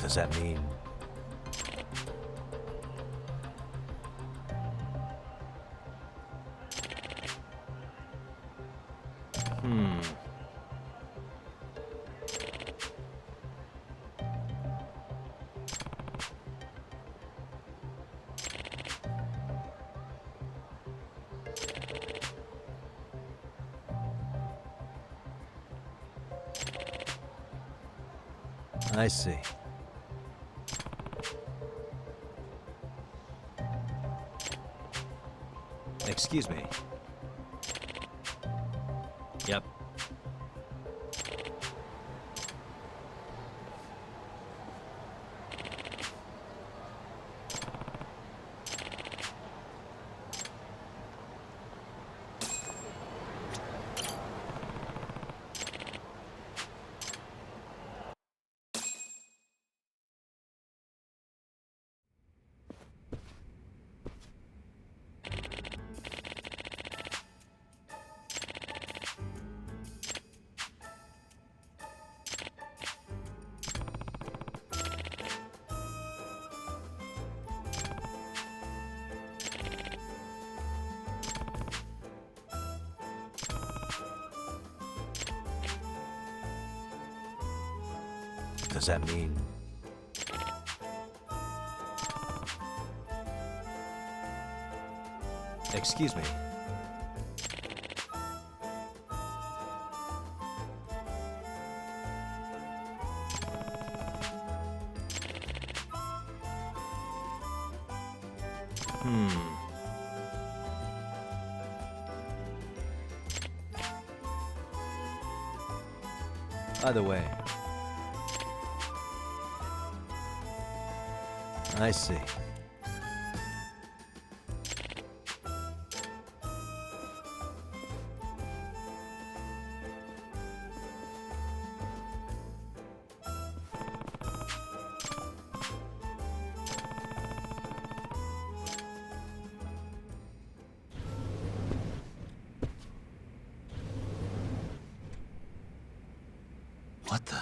does that mean I see. Excuse me. Yep. Does that mean excuse me? Either way, I see. What the?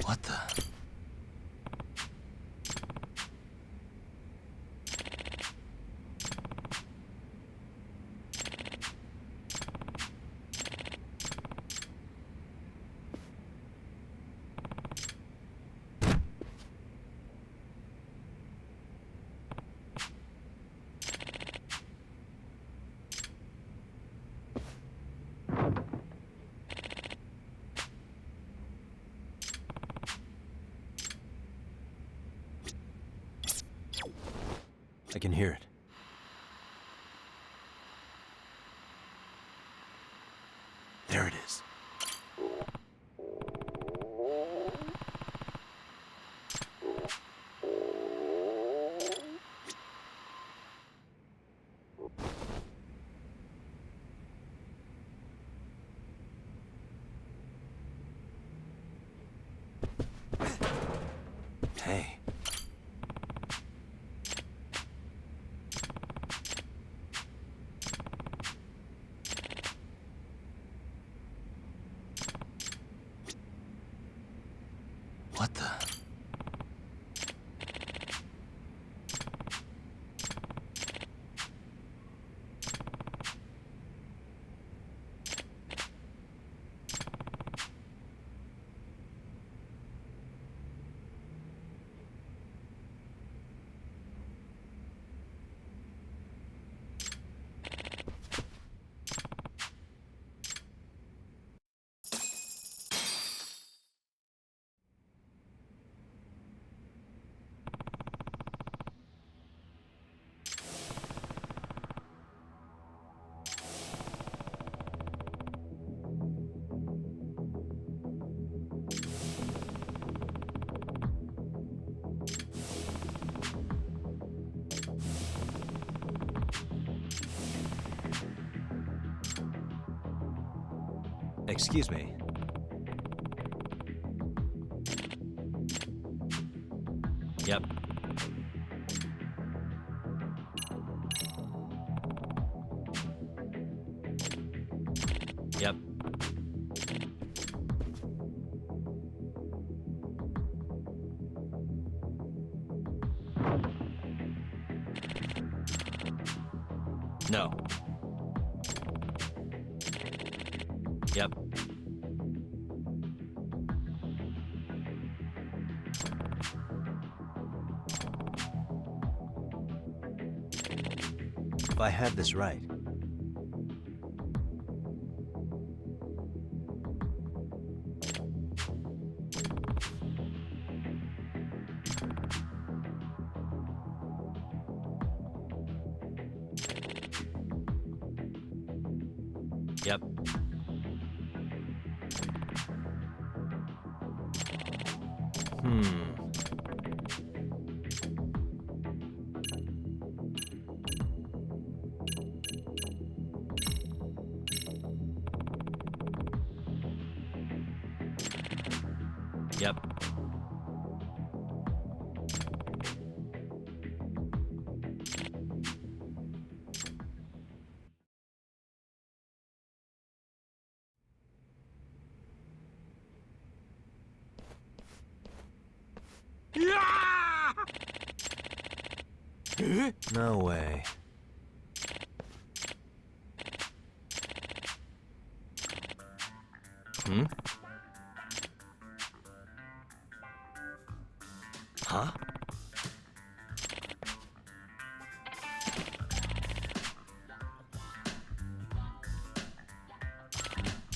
What the? I can hear it. There it is. Hey. What the? Excuse me. Yep. Yep. No. Yep. If I had this right. Yep. Yep. No way. Hmm? Huh?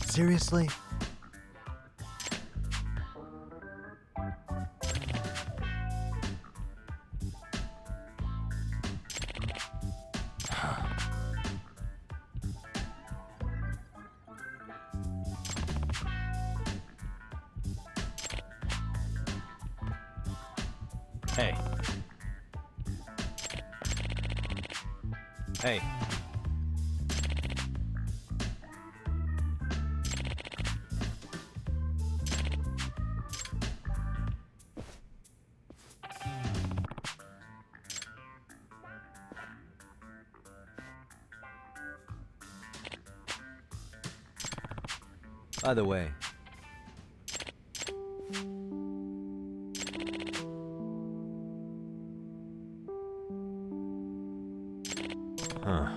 Seriously? Hey. Hey. By the way, Huh.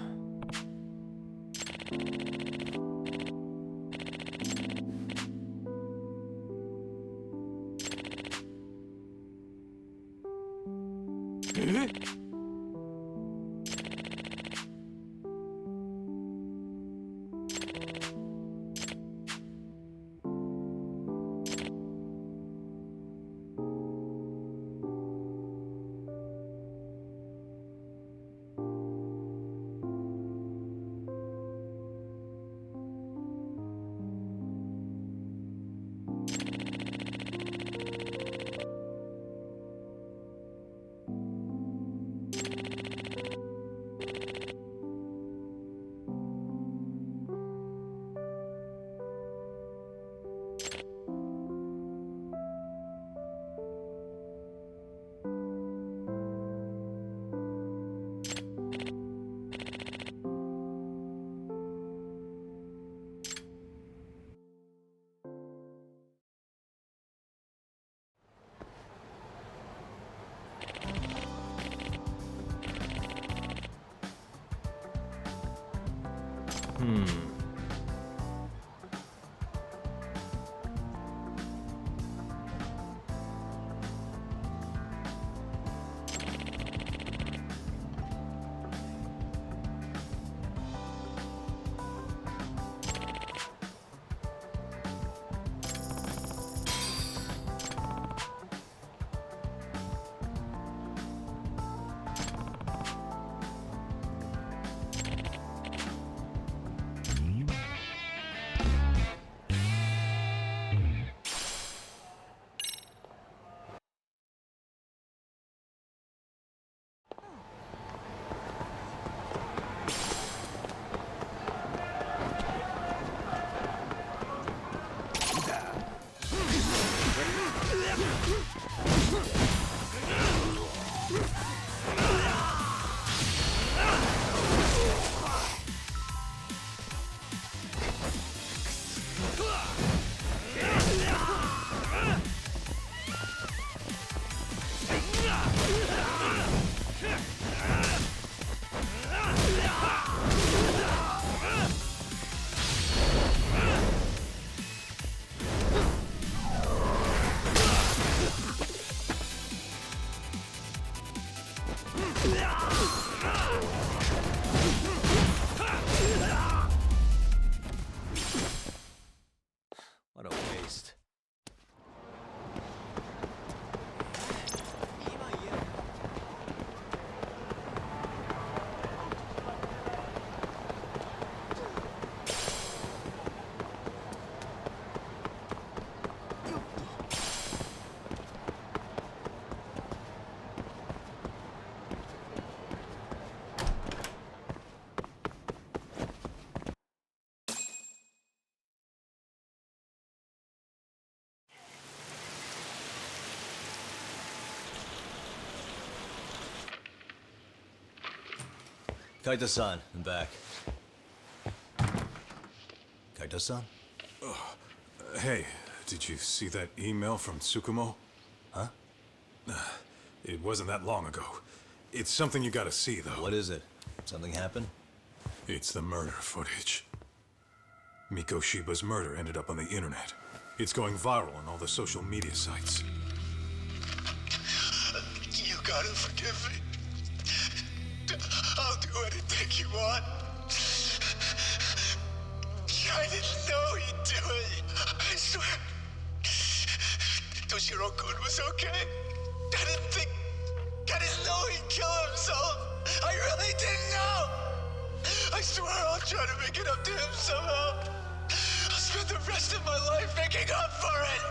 What a waste. Kaito-san, I'm back. Kaito-san? Hey, did you see that email from Tsukumo? Huh? It wasn't that long ago. It's something you gotta see, though. What is it? Something happened? It's the murder footage. Mikoshiba's murder ended up on the internet. It's going viral on all the social media sites. You gotta forgive me. I'll do anything you want. I didn't know he'd do it. I swear. Toshiro-kun was okay. I didn't know he'd kill himself. I really didn't know. I swear I'll try to make it up to him somehow. I'll spend the rest of my life making up for it.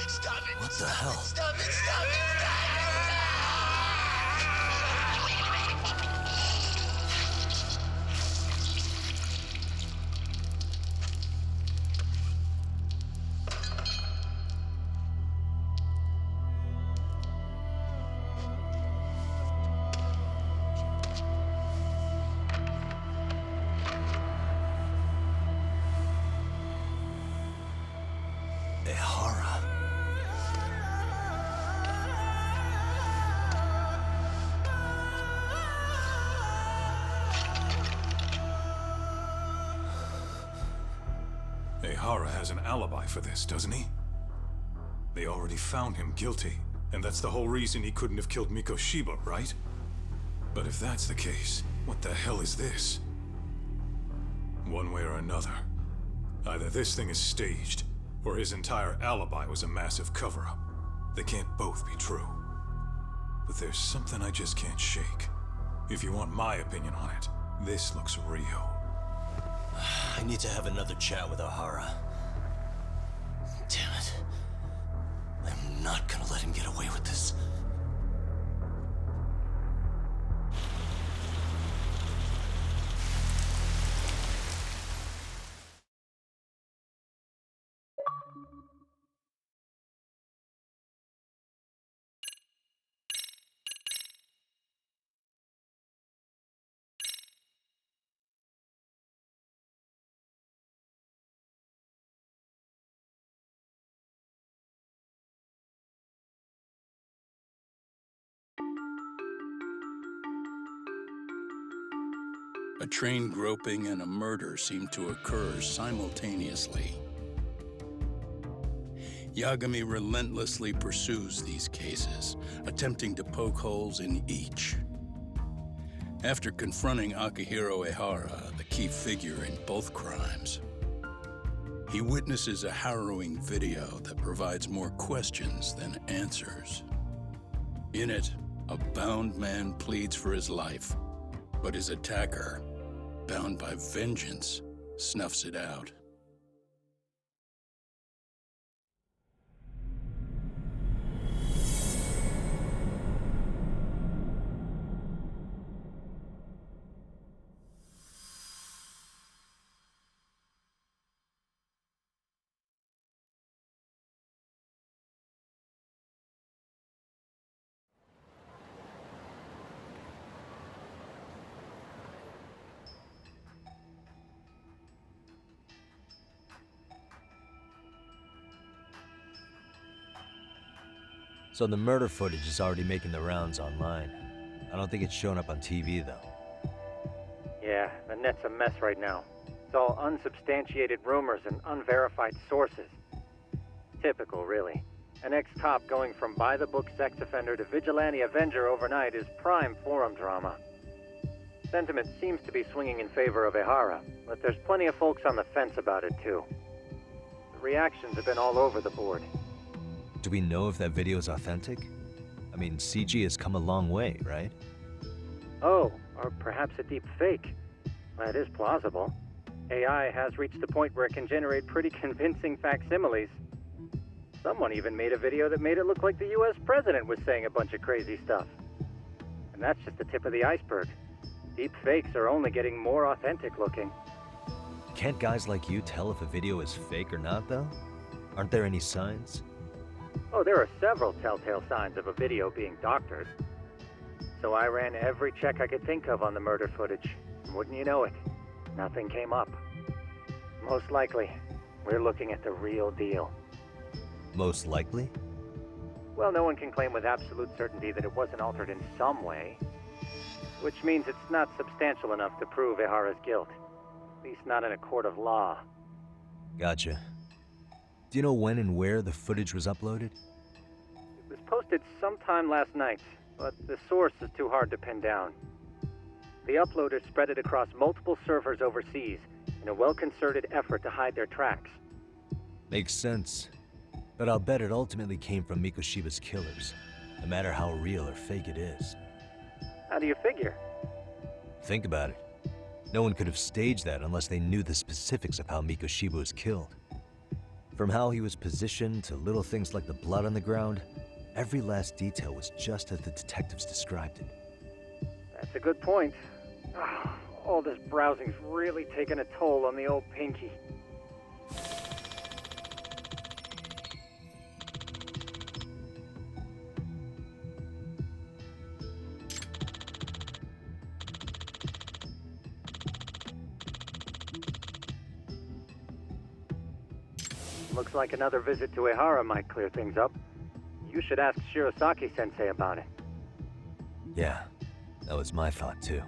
Stop it. What the hell? Stop it, stop it, Ehara has an alibi for this, doesn't he? They already found him guilty, and that's the whole reason he couldn't have killed Mikoshiba, right? But if that's the case, what the hell is this? One way or another, either this thing is staged, or his entire alibi was a massive cover-up. They can't both be true. But there's something I just can't shake. If you want my opinion on it, this looks real. I need to have another chat with O'Hara. Damn it. I'm not gonna let him get away with this. A train groping and a murder seem to occur simultaneously. Yagami relentlessly pursues these cases, attempting to poke holes in each. After confronting Akihiro Ehara, the key figure in both crimes, he witnesses a harrowing video that provides more questions than answers. In it, a bound man pleads for his life, but his attacker, bound by vengeance, snuffs it out. So the murder footage is already making the rounds online. I don't think it's showing up on TV, though. Yeah, the net's a mess right now. It's all unsubstantiated rumors and unverified sources. Typical, really. An ex-cop going from by-the-book sex offender to vigilante avenger overnight is prime forum drama. Sentiment seems to be swinging in favor of Ehara, but there's plenty of folks on the fence about it, too. The reactions have been all over the board. Do we know if that video is authentic? I mean, CG has come a long way, right? Oh, or perhaps a deep fake. That is plausible. AI has reached the point where it can generate pretty convincing facsimiles. Someone even made a video that made it look like the US president was saying a bunch of crazy stuff. And that's just the tip of the iceberg. Deep fakes are only getting more authentic looking. Can't guys like you tell if a video is fake or not, though? Aren't there any signs? Oh, there are several telltale signs of a video being doctored. So I ran every check I could think of on the murder footage. And wouldn't you know it, nothing came up. Most likely, we're looking at the real deal. Most likely? Well, no one can claim with absolute certainty that it wasn't altered in some way. Which means it's not substantial enough to prove Ehara's guilt. At least not in a court of law. Gotcha. Do you know when and where the footage was uploaded? It was posted sometime last night, but the source is too hard to pin down. The uploaders spread it across multiple servers overseas in a well-concerted effort to hide their tracks. Makes sense. But I'll bet it ultimately came from Mikoshiba's killers, no matter how real or fake it is. How do you figure? Think about it. No one could have staged that unless they knew the specifics of how Mikoshiba was killed. From how he was positioned to little things like the blood on the ground, every last detail was just as the detectives described it. That's a good point. All this browsing's really taken a toll on the old pinky. Looks like another visit to Ehara might clear things up. You should ask Shirosaki-sensei about it. Yeah, that was my thought too.